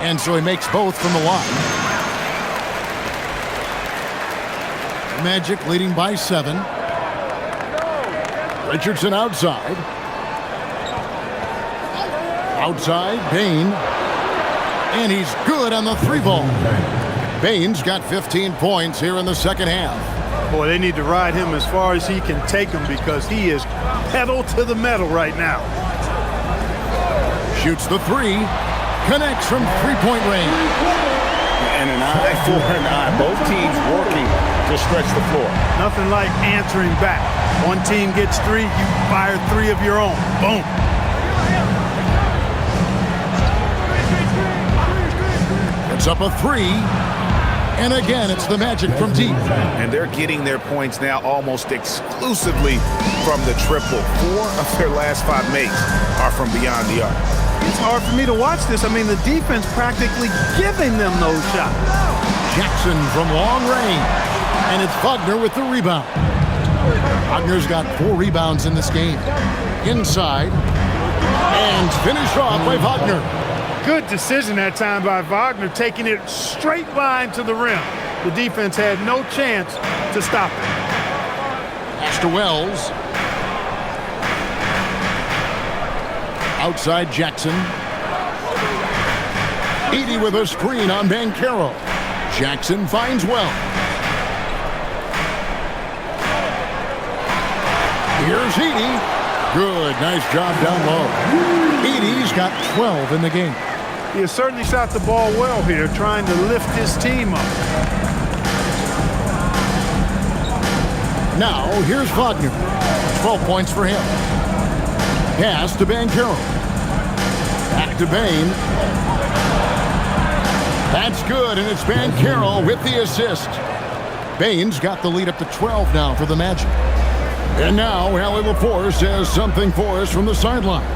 And so he makes both from the line. Magic leading by 7. Richardson outside. Outside, Bain. And he's good on the 3-ball. Bain's got 15 points here in the second half. Boy, they need to ride him as far as he can take him because he is pedal to the metal right now. Shoots the 3. Connects from 3-point range. And an eye for an eye. Both teams working to stretch the floor. Nothing like answering back. One team gets 3, you fire 3 of your own. Boom. It's up a 3. And again, it's the Magic from deep. And they're getting their points now almost exclusively from the triple. 4 of their last 5 makes are from beyond the arc. It's hard for me to watch this. I mean, the defense practically giving them those shots. Jackson from long range. And it's Wagner with the rebound. Wagner's got 4 rebounds in this game. Inside. And finished off by Wagner. Good decision that time by Wagner, taking it straight line to the rim. The defense had no chance to stop it. Pass to Wells. Outside Jackson. 80 with a screen on Banchero. Jackson finds Wells. Here's Edey. Good, nice job down low. Edey's got 12 in the game. He has certainly shot the ball well here, trying to lift his team up. Now, here's Wagner. 12 points for him. Pass to Banchero. Back to Bain. That's good, and it's Banchero with the assist. Bain's got the lead up to 12 now for the Magic. And now, Allie LaForce has something for us from the sideline.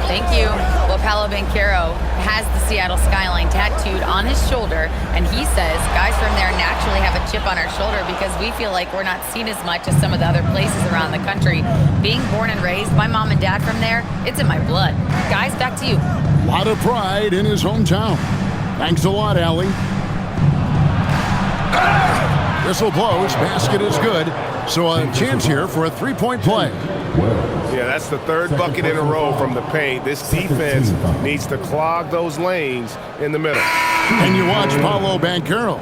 Thank you. Well, Paolo Banchero has the Seattle skyline tattooed on his shoulder, and he says guys from there naturally have a chip on our shoulder because we feel like we're not seen as much as some of the other places around the country. Being born and raised, my mom and dad from there, it's in my blood. Guys, back to you. A lot of pride in his hometown. Thanks a lot, Allie. Whistle blows, basket is good. So a chance here for a 3-point play. Yeah, that's the 3rd bucket in a row from the paint. This defense needs to clog those lanes in the middle. And you watch Paolo Banchero.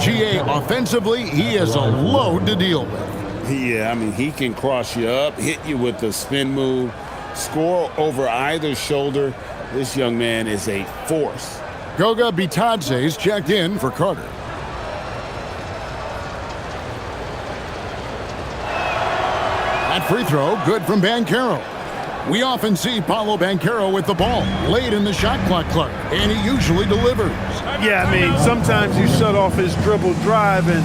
GA offensively, he is a load to deal with. Yeah, I mean, he can cross you up, hit you with the spin move, score over either shoulder. This young man is a force. Goga Bitadze's checked in for Carter. That free throw, good from Banchero. We often see Paolo Banchero with the ball late in the shot clock, Clark, and he usually delivers. Yeah, I mean, sometimes you shut off his dribble drive and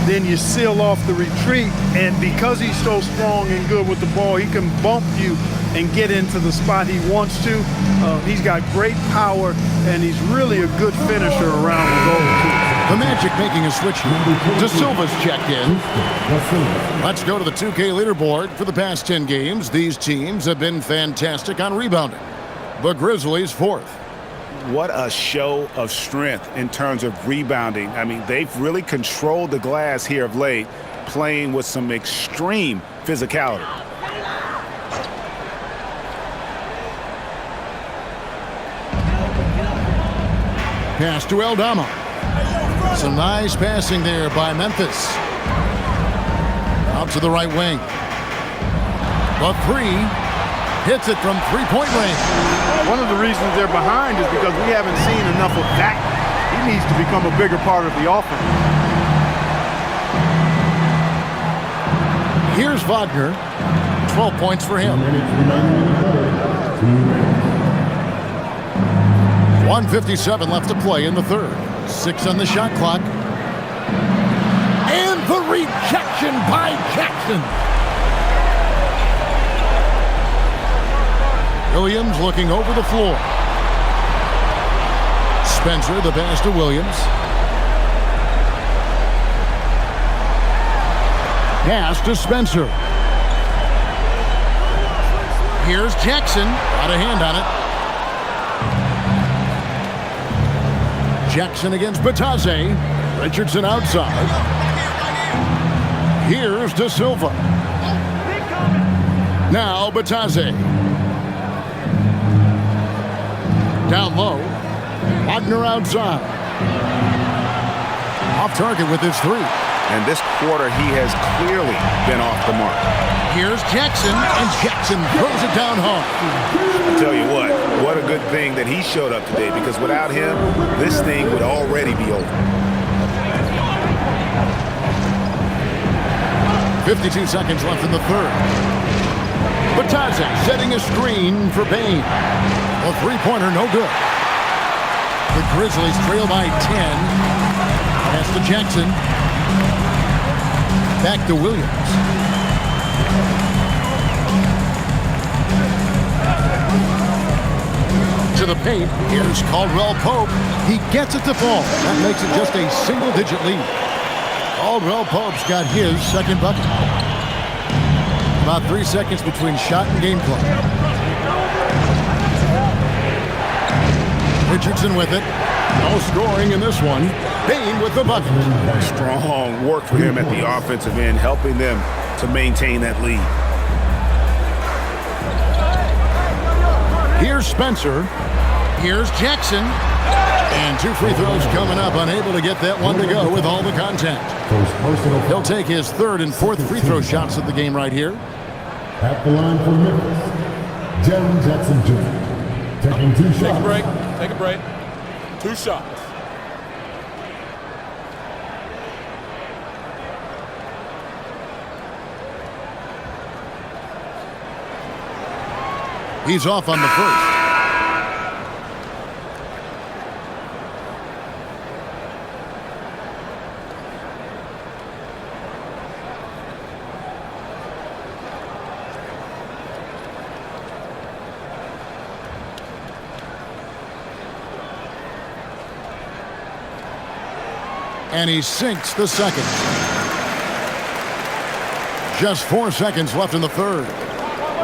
then you seal off the retreat, and because he's so strong and good with the ball, he can bump you and get into the spot he wants to. He's got great power, and he's really a good finisher around the goal, too. The Magic making a switch here. De Silva's checked in. Let's go to the 2K leaderboard. For the past 10 games, these teams have been fantastic on rebounding. The Grizzlies 4th. What a show of strength in terms of rebounding. I mean, they've really controlled the glass here of late, playing with some extreme physicality. Pass to Aldama. Some nice passing there by Memphis. Out to the right wing. The three. Hits it from three-point range. One of the reasons they're behind is because we haven't seen enough of that. He needs to become a bigger part of the offense. Here's Wagner. 12 points for him. 1:57 left to play in the third. 6 on the shot clock. And the rejection by Jackson. Williams looking over the floor. Spencer, the pass to Williams. Pass to Spencer. Here's Jackson. Got a hand on it. Jackson against Batase. Richardson outside. Here's De Silva. Now Batase. Down low. Wagner outside. Off target with his three. And this quarter, he has clearly been off the mark. Here's Jackson, and Jackson throws it down hard. I tell you what a good thing that he showed up today, because without him, this thing would already be over. 52 seconds left in the third. Batase setting a screen for Bain. A three-pointer, no good. The Grizzlies trail by 10. Pass to Jackson. Back to Williams. To the paint. Here's Caldwell Pope. He gets it to fall. That makes it just a single-digit lead. Caldwell Pope's got his second bucket. About 3 seconds between shot and game clock. Richardson with it. No scoring in this one. Bain with the bucket. Strong work for him at the offensive end, helping them to maintain that lead. Here's Spencer. Here's Jackson. And 2 free throws coming up. Unable to get that one to go with all the contact. He'll take his third and fourth free throw shots of the game right here. At the line for Memphis, Jaren Jackson Jr. Taking 2 shots. Take a break. Take a break. 2 shots. He's off on the first. And he sinks the second. Just 4 seconds left in the third.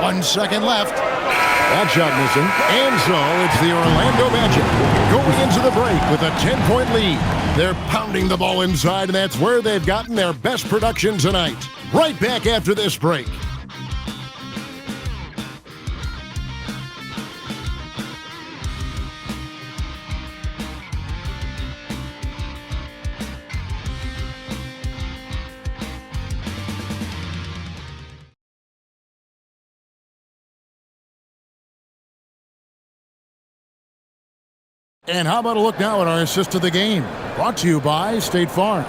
1 second left. That shot missing. And so it's the Orlando Magic going into the break with a 10-point lead. They're pounding the ball inside, and that's where they've gotten their best production tonight. Right back after this break. And how about a look now at our assist to the game? Brought to you by State Farm.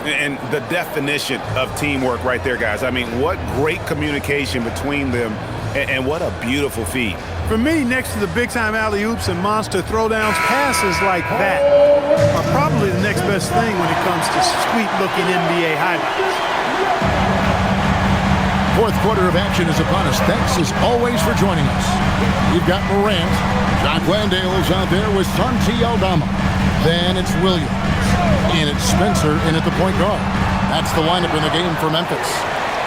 And the definition of teamwork right there, guys. I mean, what great communication between them And what a beautiful feed. For me, next to the big-time alley-oops and monster throwdowns, passes like that are probably the next best thing when it comes to sweet-looking NBA highlights. Fourth quarter of action is upon us. Thanks, as always, for joining us. We've got Morant. Jock Landale's out there with Santi Aldama. Then it's Williams. And it's Spencer in at the point guard. That's the lineup in the game for Memphis.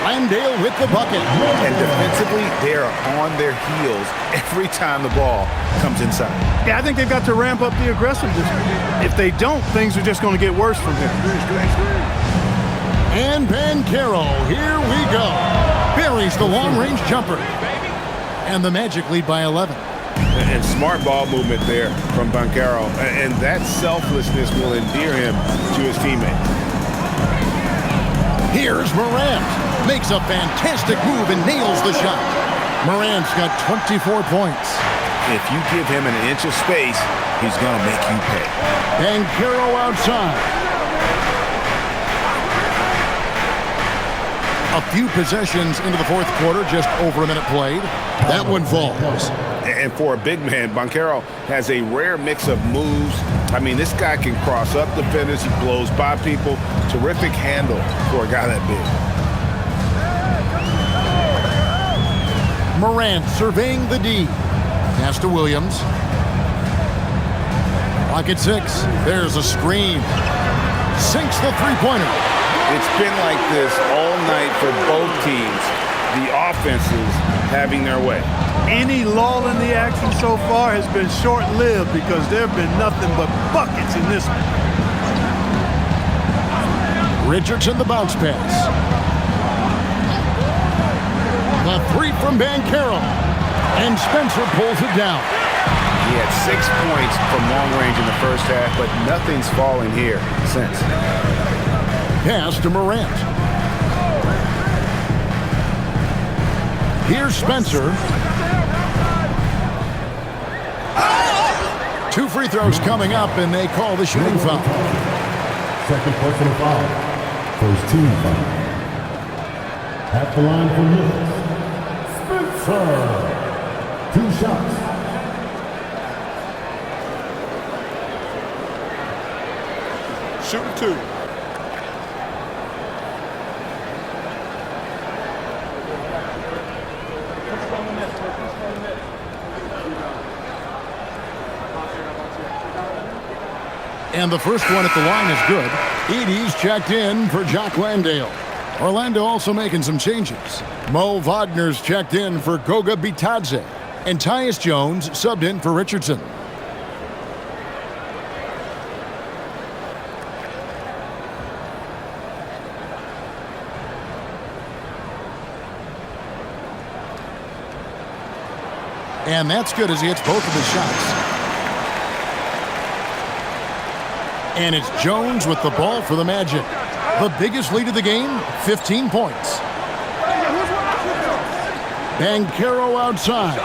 Landale with the bucket. And defensively, they are on their heels every time the ball comes inside. Yeah, I think they've got to ramp up the aggressiveness. If they don't, things are just going to get worse from here. And Banchero, here we go. Buries the long-range jumper. And the Magic lead by 11. And smart ball movement there from Banchero. And that selflessness will endear him to his teammates. Here's Morant. Makes a fantastic move and nails the shot. Morant's got 24 points. If you give him an inch of space, he's going to make you pay. Banchero outside. A few possessions into the fourth quarter, just over a minute played. That one falls. And for a big man, Banchero has a rare mix of moves. I mean, this guy can cross up defenders. He blows by people. Terrific handle for a guy that big. Morant surveying the D. Pass to Williams. Clock at 6. There's a screen. Sinks the three-pointer. It's been like this all night for both teams. The offenses having their way. Any lull in the action so far has been short-lived because there have been nothing but buckets in this one. Richardson the bounce pass. The three from Banchero. And Spencer pulls it down. He had 6 points from long range in the first half, but nothing's fallen here since. Pass to Morant. Here's Spencer. 2 free throws coming up, and they call the shooting foul. Second personal foul. First team foul. At the line for Lynx. Spencer. 2 shots. Shooting 2. And the first one at the line is good. Edie's checked in for Jock Landale. Orlando also making some changes. Mo Wagner's checked in for Goga Bitadze. And Tyus Jones subbed in for Richardson. And that's good as he hits both of his shots. And it's Jones with the ball for the Magic. The biggest lead of the game, 15 points. Banchero outside.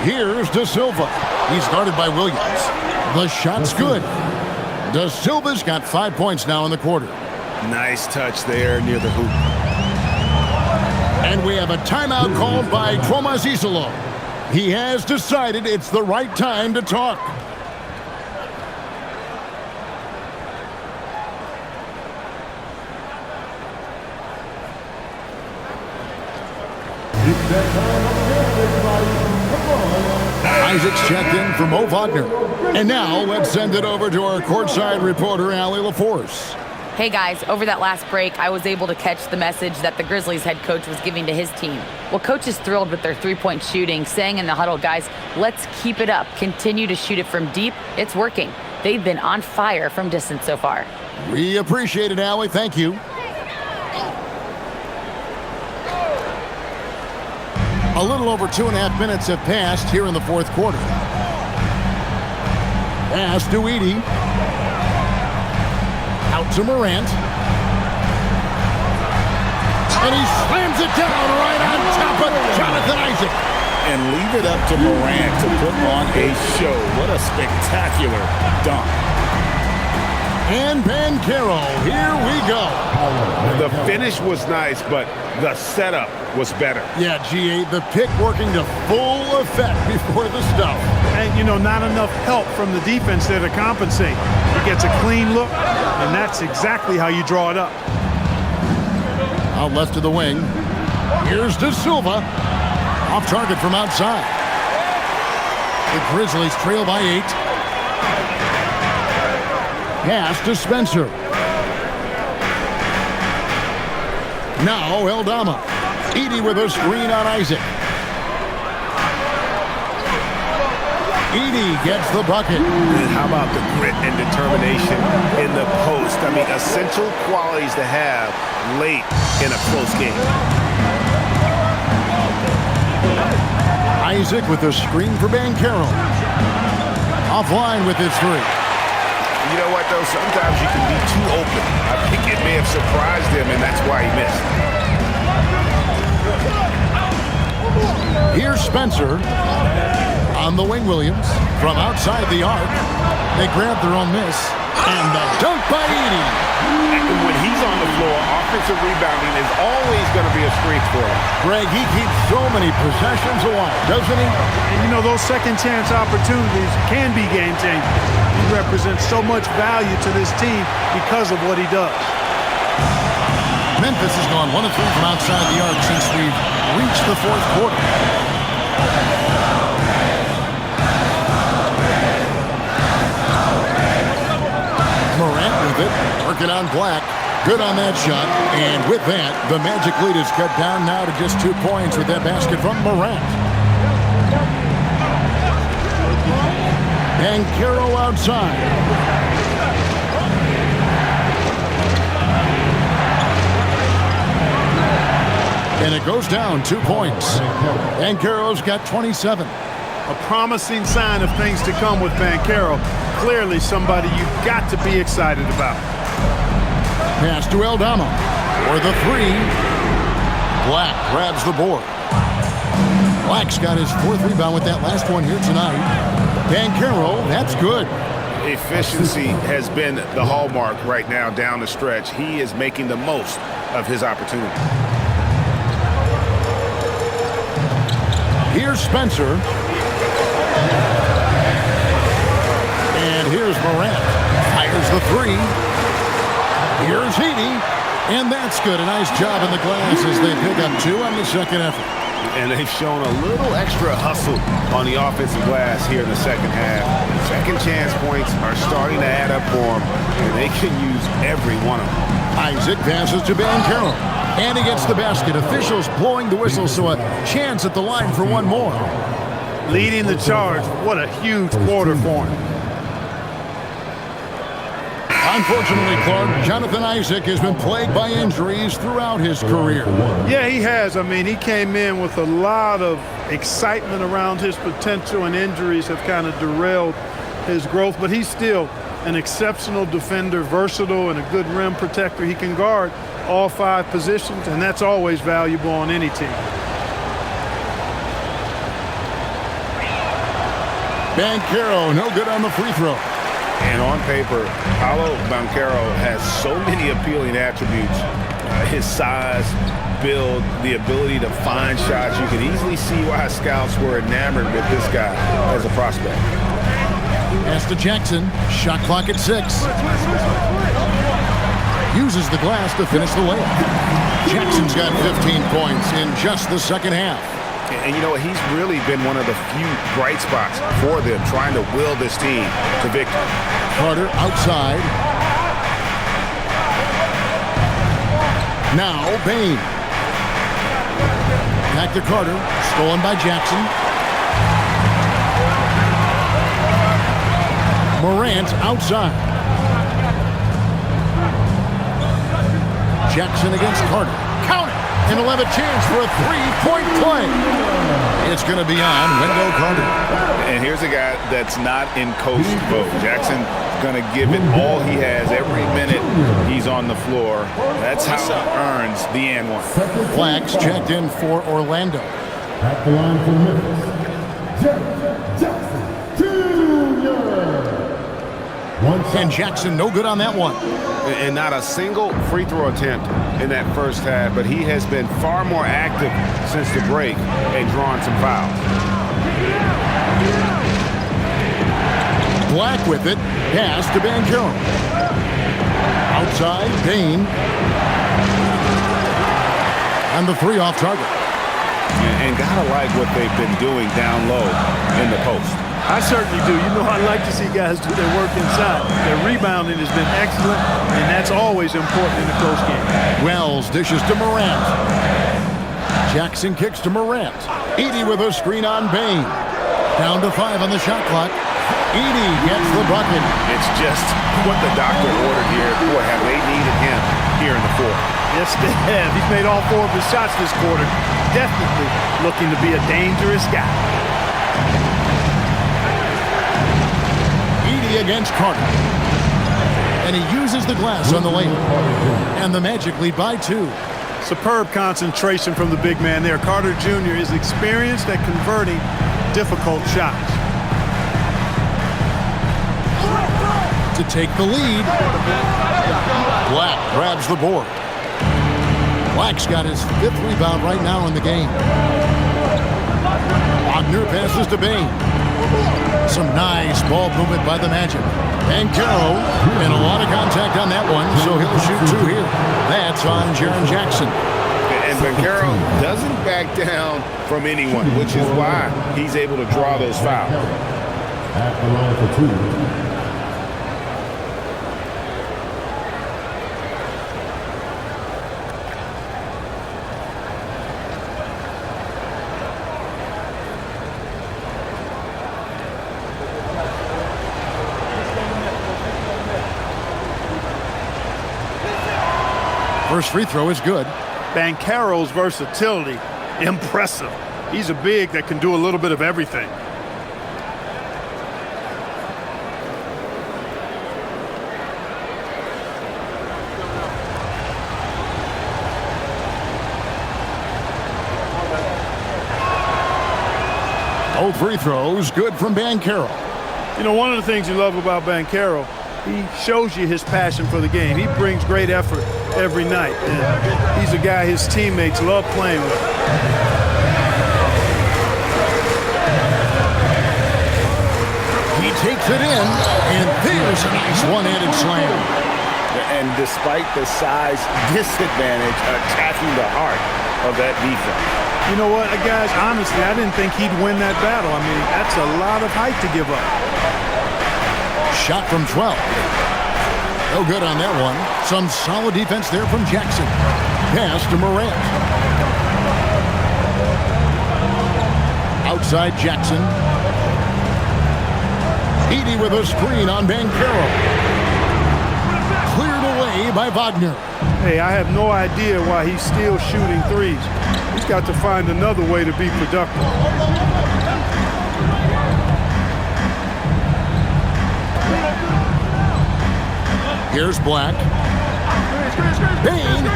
Here's De Silva. He's guarded by Williams. The shot's good. De Silva's got 5 points now in the quarter. Nice touch there near the hoop. And we have a timeout called by Tomas Isolo. He has decided it's the right time to talk. Isaac's checked in for Mo Wagner. And now let's send it over to our courtside reporter, Allie LaForce. Hey guys, over that last break, I was able to catch the message that the Grizzlies head coach was giving to his team. Well, coach is thrilled with their three-point shooting, saying in the huddle, guys, let's keep it up. Continue to shoot it from deep. It's working. They've been on fire from distance so far. We appreciate it, Allie. Thank you. A little over 2.5 minutes have passed here in the fourth quarter. Pass to Edie. Out to Morant. And he slams it down right on top of Jonathan Isaac. And leave it up to Morant to put on a show. What a spectacular dunk. And Banchero, here we go. The finish was nice, but the setup was better. Yeah, G8, the pick working to full effect before the stuff. And, you know, not enough help from the defense there to compensate. He gets a clean look, and that's exactly how you draw it up. Out left to the wing. Here's De Silva. Off target from outside. The Grizzlies trail by 8. Pass to Spencer. Now Eldama. Edey with a screen on Isaac. Edey gets the bucket. And how about the grit and determination in the post? I mean, essential qualities to have late in a close game. Isaac with a screen for Banchero. Offline with his 3. You know what, though? Sometimes you can be too open. I think it may have surprised him, and that's why he missed. Here's Spencer on the wing. Williams from outside the arc. They grab their own miss. And the dunk by Edey. When he's on the floor, offensive rebounding is always going to be a strength for him. Greg, he keeps so many possessions alive, doesn't he? And, you know, those second chance opportunities can be game changers. He represents so much value to this team because of what he does. Memphis has gone 1 of 3 from outside the arc since we've reached the 4th quarter. Morant with it, working on Black. Good on that shot. And with that, the Magic lead is cut down now to just 2 points with that basket from Morant. Banchero outside. And it goes down 2 points. Banchero's got 27. A promising sign of things to come with Banchero. Clearly somebody you've got to be excited about. Pass to Eldama for the 3. Black grabs the board. Black's got his 4th rebound with that last one here tonight. Banchero, that's good. Efficiency has been the hallmark right now down the stretch. He is making the most of his opportunity. Here's Spencer. And here's Morant. Fires the 3. Here's Edey. And that's good. A nice job in the glass as they pick up 2 on the second effort. And they've shown a little extra hustle on the offensive glass here in the second half. Second chance points are starting to add up for them, and they can use every one of them. Isaac passes to Banchero. And he gets the basket. Officials blowing the whistle, so a chance at the line for one more. Leading the charge. What a huge quarter for him. Unfortunately, Clark, Jonathan Isaac has been plagued by injuries throughout his career. Yeah, he has. I mean, he came in with a lot of excitement around his potential, and injuries have kind of derailed his growth. But he's still an exceptional defender, versatile, and a good rim protector. He can guard all 5 positions, and that's always valuable on any team. Banchero, no good on the free throw. And on paper, Paolo Banchero has so many appealing attributes. His size, build, the ability to find shots. You can easily see why scouts were enamored with this guy as a prospect. Pass to Jackson. Shot clock at 6. Uses the glass to finish the layup. Jackson's got 15 points in just the second half. And you know, he's really been one of the few bright spots for them, trying to will this team to victory. Carter outside. Now Bain. Back to Carter. Stolen by Jackson. Morant outside. Jackson against Carter. Count it! And he'll have a chance for a 3-point play. It's going to be on Wendell Carter. And here's a guy that's not in coast mode. Jackson going to give it all he has every minute he's on the floor. That's how he earns the and one. Flags checked in for Orlando. At the line for Memphis, Jackson Jr. And Jackson no good on that one. And not a single free throw attempt in that first half, but he has been far more active since the break and drawn some fouls. Black with it. Pass to Banchero. Outside, Payne. And the three off target. And gotta like what they've been doing down low in the post. I certainly do. You know, I like to see guys do their work inside. Their rebounding has been excellent, and that's always important in a close game. Wells dishes to Morant. Jackson kicks to Morant. Edey with a screen on Payne. Down to 5 on the shot clock. Edey gets the bucket. It's just what the doctor ordered here. Boy, have they needed him here in the fourth. Yes, they have. He's made all 4 of his shots this quarter. Definitely looking to be a dangerous guy. Edey against Carter. And he uses the glass on the layup. And the Magic lead by 2. Superb concentration from the big man there. Carter Jr. is experienced at converting difficult shots. To take the lead. Black grabs the board. Black's got his 5th rebound right now in the game. Wagner passes to Payne. Some nice ball movement by the Magic. Banchero, and a lot of contact on that one, so he'll shoot 2 here. That's on Jaren Jackson. And Banchero doesn't back down from anyone, which is why he's able to draw those fouls. At the line for 2. First free throw is good. Banchero's versatility, impressive. He's a big that can do a little bit of everything. Both free throws good from Banchero. You know, one of the things you love about Banchero, he shows you his passion for the game. He brings great effort every night, and he's a guy his teammates love playing with. He takes it in, and there's a nice one-handed slam. And despite the size disadvantage, attacking the heart of that defense. You know what, guys, honestly, I didn't think he'd win that battle. I mean, that's a lot of height to give up. Shot from 12. No good on that one. Some solid defense there from Jackson. Pass to Morant. Outside Jackson. Edey with a screen on Banchero. Cleared away by Wagner. Hey, I have no idea why he's still shooting threes. He's got to find another way to be productive. Here's Black. Payne.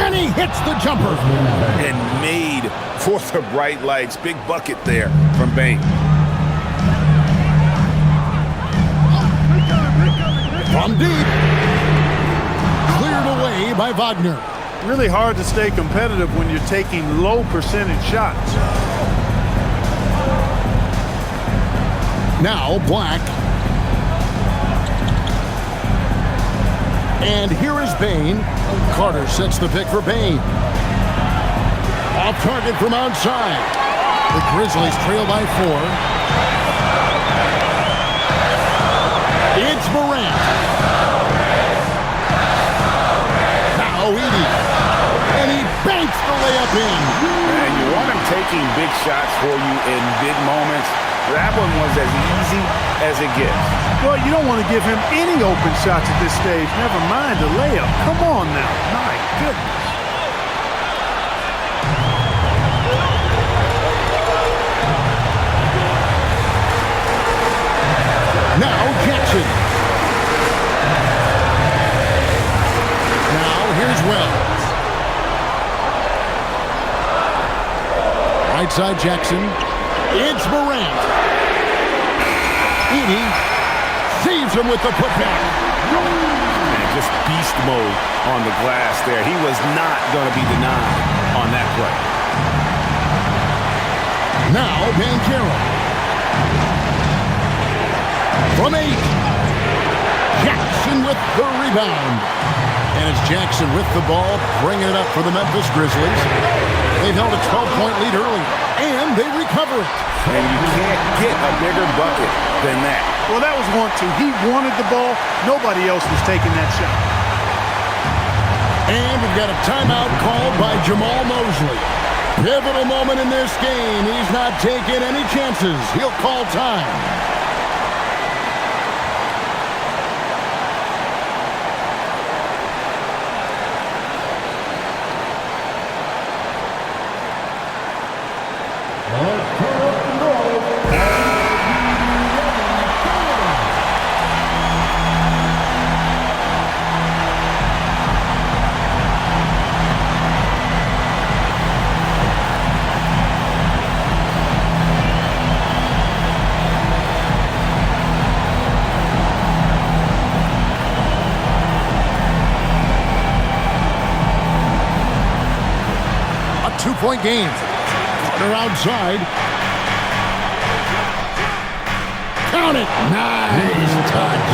And he hits the jumper. And made for the bright lights. Big bucket there from Payne. From deep. Cleared away by Wagner. Really hard to stay competitive when you're taking low percentage shots. Now Black. And here is Payne. Carter sets the pick for Payne. Off target from outside. The Grizzlies trail by 4. It's Morant. Now Edey. And he banks the layup in. And you want him taking big shots for you in big moments. That one was as easy as it gets. Well, you don't want to give him any open shots at this stage. Never mind a layup. Come on now. My goodness. Now Jackson. Now here's Wells. Right side Jackson. It's Morant. Edey Saves him with the putback. Man, just beast mode on the glass there. He was not going to be denied on that play. Now Banchero. From 8. Jackson with the rebound. And it's Jackson with the ball, bringing it up for the Memphis Grizzlies. They've held a 12-point lead early, and they recover it. And you can't get a bigger bucket than that. Well, that was 1-2. He wanted the ball. Nobody else was taking that shot. And we've got a timeout called by Jamal Mosley. Pivotal moment in this game. He's not taking any chances. He'll call time. Two-point game. Carter outside. Count it. Nice touch.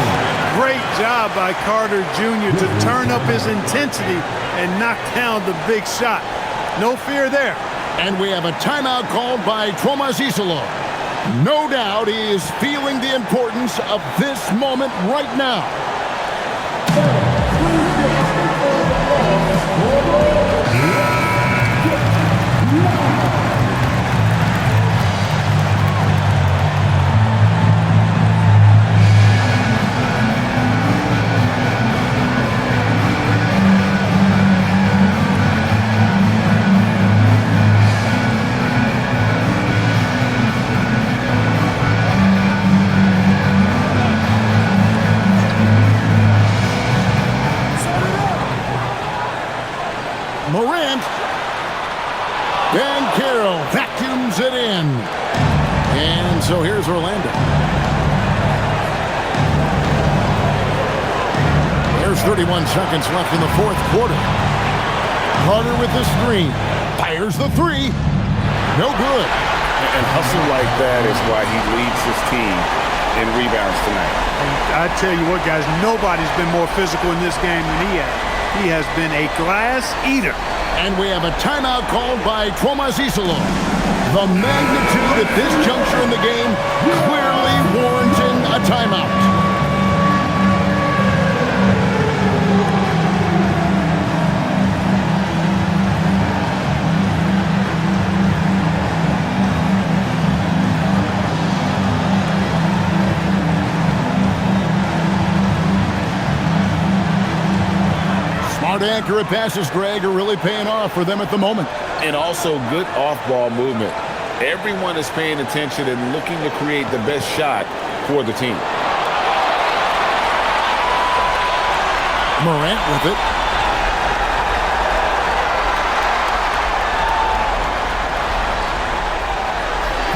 Great job by Carter Jr. to turn up his intensity and knock down the big shot. No fear there. And we have a timeout called by Tomas Isolo. No doubt he is feeling the importance of this moment right now. Banchero vacuums it in. And so here's Orlando. There's 31 seconds left in the fourth quarter. Carter with the screen. Fires the three. No good. And hustle like that is why he leads his team in rebounds tonight. And I tell you what, guys, nobody's been more physical in this game than he has. He has been a glass eater. And we have a timeout called by Tomas Isolo. The magnitude at this juncture in the game clearly warranting a timeout. Accurate passes, Greg, are really paying off for them at the moment. And also good off-ball movement. Everyone is paying attention and looking to create the best shot for the team. Morant with it.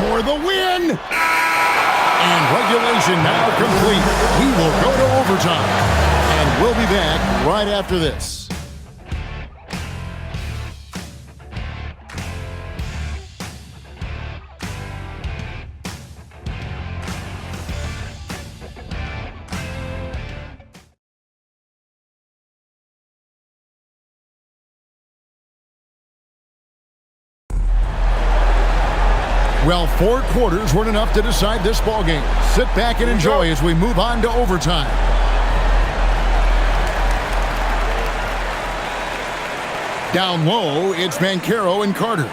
For the win! And regulation now complete. We will go to overtime. And we'll be back right after this. Well, 4 quarters weren't enough to decide this ballgame. Sit back and enjoy as we move on to overtime. Down low, it's Banchero and Carter.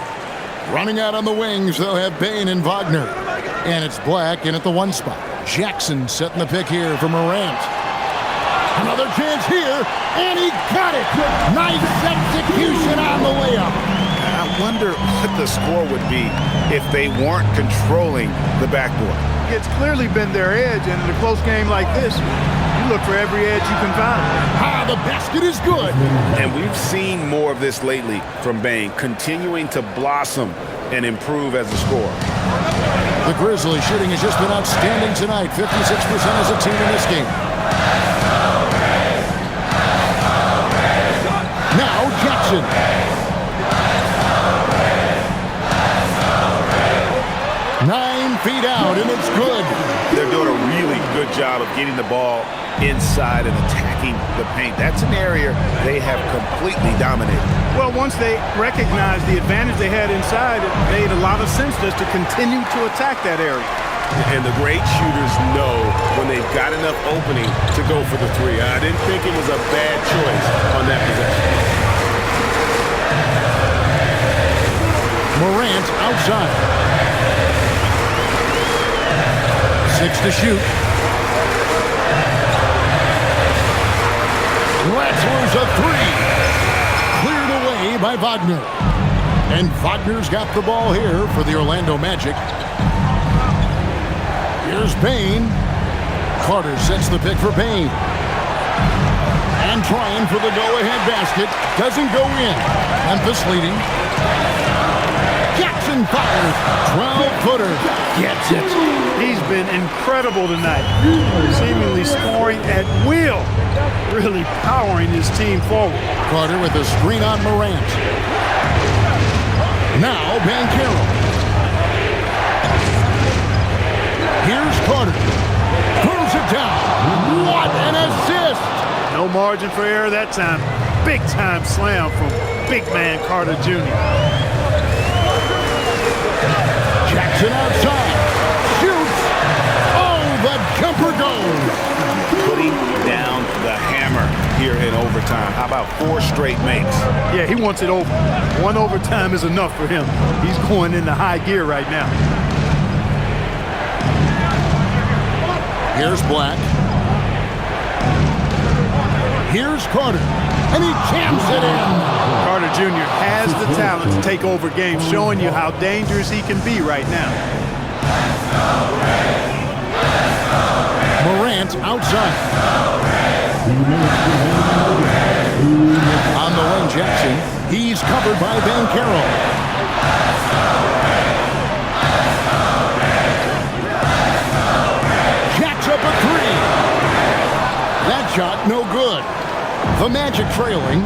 Running out on the wings, they'll have Bane and Wagner. And it's Black in at the 1 spot. Jackson setting the pick here for Morant. Another chance here, and he got it! Nice execution on the layup. I wonder what the score would be if they weren't controlling the backboard. It's clearly been their edge, and in a close game like this, you look for every edge you can find. The basket is good. And we've seen more of this lately from Bane, continuing to blossom and improve as a scorer. The Grizzlies shooting has just been outstanding tonight. 56% as a team in this game. Now Jackson. 9 feet out, and it's good. They're doing a really good job of getting the ball inside and attacking the paint. That's an area they have completely dominated. Well, once they recognized the advantage they had inside, it made a lot of sense just to continue to attack that area. And the great shooters know when they've got enough opening to go for the three. I didn't think it was a bad choice on that possession. Morant outside. 6 to shoot. Rattler's a 3. Cleared away by Wagner. And Wagner's got the ball here for the Orlando Magic. Here's Bane. Carter sets the pick for Bane. And trying for the go-ahead basket. Doesn't go in. Memphis leading. Jackson fires. 12-footer. Gets it. He's been incredible tonight. Seemingly scoring at will. Really powering his team forward. Carter with a screen on Morant. Now Banchero. Here's Carter. Throws it down. What an assist! No margin for error that time. Big time slam from big man Carter Jr. Jackson outside. Shoots. Oh, the jumper goes. Putting down the hammer here in overtime. How about 4 straight makes? Yeah, he wants it over. 1 overtime is enough for him. He's going into high gear right now. Here's Black. Here's Carter. And he jams it in. Carter Jr. has the talent to take over games, showing you how dangerous he can be right now. Morant outside. On the run, Jackson. He's covered by Banchero. Jacks up a 3. That shot no good. The Magic trailing.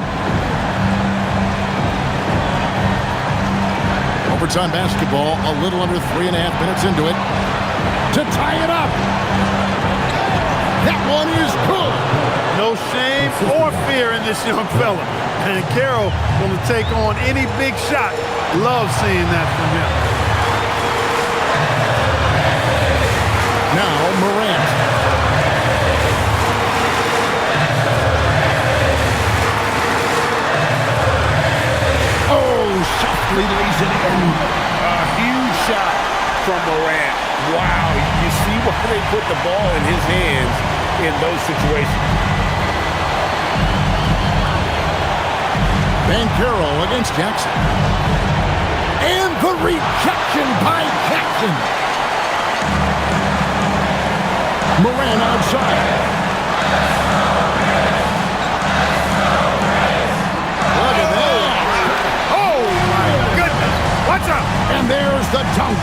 Overtime basketball, a little under 3.5 minutes into it. To tie it up. That one is good. No shame or fear in this young fella. And Carroll going to take on any big shot. Love seeing that from him. Now Morant. Oh, softly lays it in. A huge shot from Morant. Wow, you see why they put the ball in his hands in those situations. Banchero against Jackson. And the rejection by Jackson. Morant outside. Look at that. Oh, my goodness. Watch out. And there's the dunk.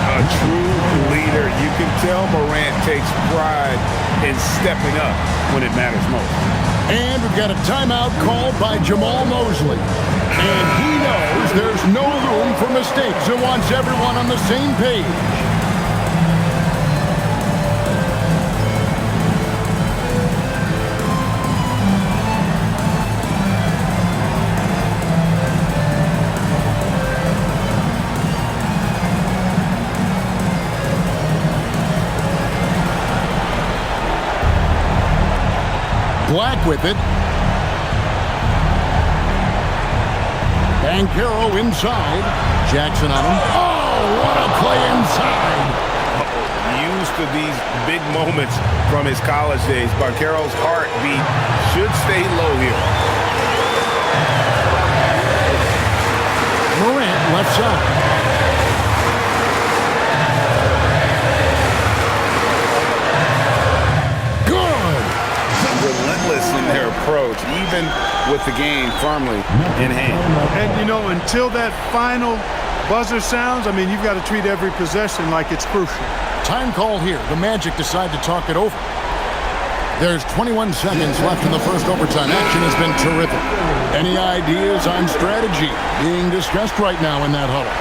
A true leader. You can tell Morant takes pride in stepping up when it matters most. And we've got a timeout called by Jamal Mosley. And he knows there's no room for mistakes and wants everyone on the same page. Black with it. Banchero inside. Jackson on him. Oh, what a play inside. Used to these big moments from his college days. Banchero's heartbeat should stay low here. Morant left side. Good. approach, even with the game firmly in hand. And, until that final buzzer sounds, you've got to treat every possession like it's crucial. Time called here. The Magic decide to talk it over. There's 21 seconds left in the first overtime. Action has been terrific. Any ideas on strategy being discussed right now in that huddle?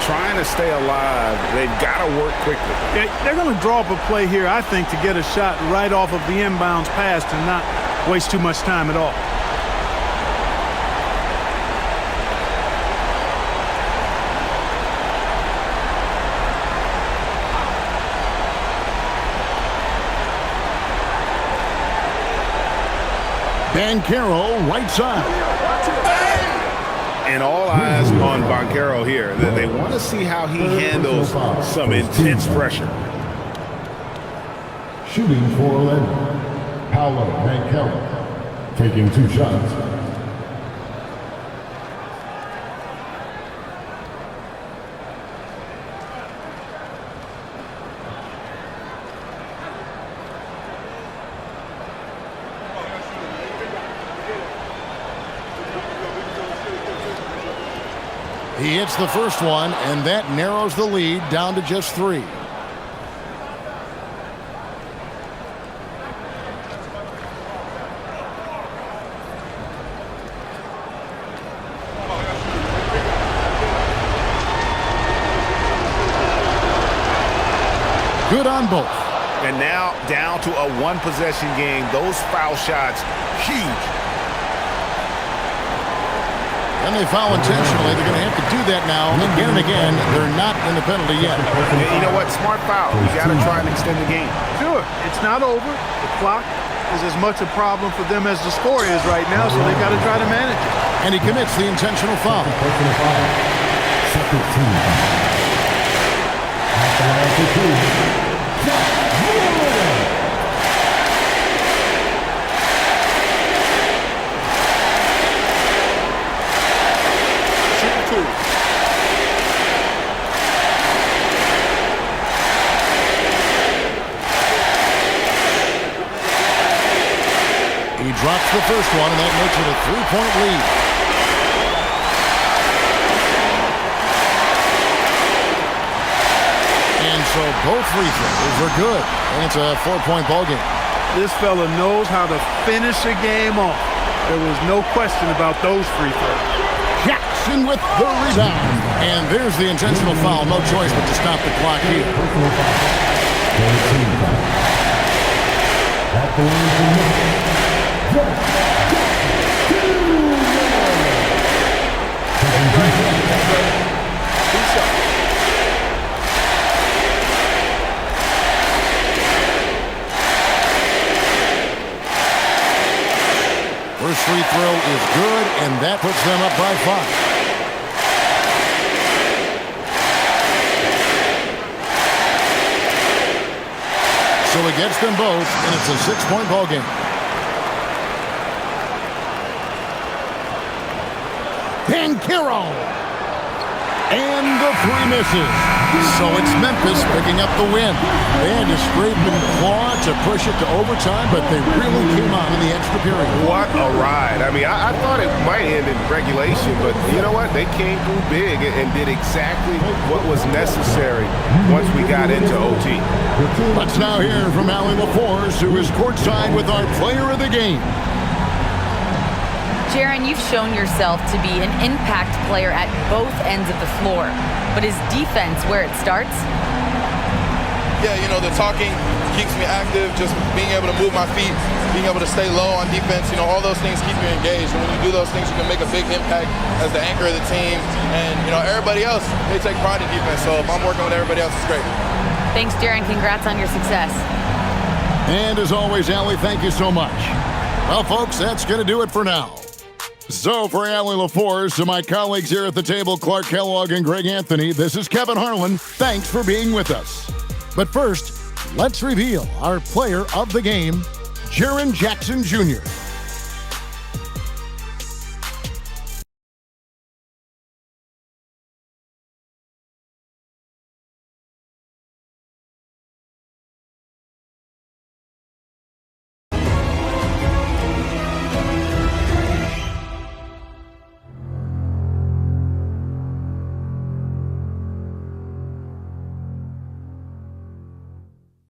Trying to stay alive, they've got to work quickly. They're going to draw up a play here, I think, to get a shot right off of the inbounds pass and not waste too much time at all. Banchero, right side. And all eyes on Banchero here. They want to see how he handles some intense pressure. Shooting for 11. Paolo Banchero taking 2 shots. He hits the first one, and that narrows the lead down to just 3. Good on both. And now down to a 1-possession game. Those foul shots, huge. And they foul intentionally. They're going to have to do that now again and again. They're not in the penalty yet. You know what? Smart foul. You got to try and extend the game. Sure. It's not over. The clock is as much a problem for them as the score is right now, so they got to try to manage it. And he commits the intentional foul. Personal foul. Second team. After He drops the first one, and that makes it a 3-point lead. And so both free throws are good, and it's a 4-point ball game. This fella knows how to finish a game off. There was no question about those free throws. Jackson with the rebound. And there's the intentional foul. No choice but to stop the clock here. At the line for Memphis. First free throw is good, and that puts them up by 5. So he gets them both, and it's a 6-point ball game. Banchero! And the 3 misses. So it's Memphis picking up the win. They had to scrape and claw to push it to overtime, but they really came on in the extra period. What a ride. I thought it might end in regulation, but you know what? They came through big and did exactly what was necessary once we got into OT. Let's now hear from Allie LaForce, who is courtside with our player of the game. Jaren, you've shown yourself to be an impact player at both ends of the floor. But is defense where it starts? Yeah, the talking keeps me active, just being able to move my feet, being able to stay low on defense, all those things keep you engaged. And when you do those things, you can make a big impact as the anchor of the team. And, everybody else, they take pride in defense. So if I'm working with everybody else, it's great. Thanks, Jaren. Congrats on your success. And as always, Allie, thank you so much. Well, folks, that's going to do it for now. So for Allie LaForce and my colleagues here at the table, Clark Kellogg and Greg Anthony, this is Kevin Harlan. Thanks for being with us. But first, let's reveal our player of the game, Jaren Jackson Jr.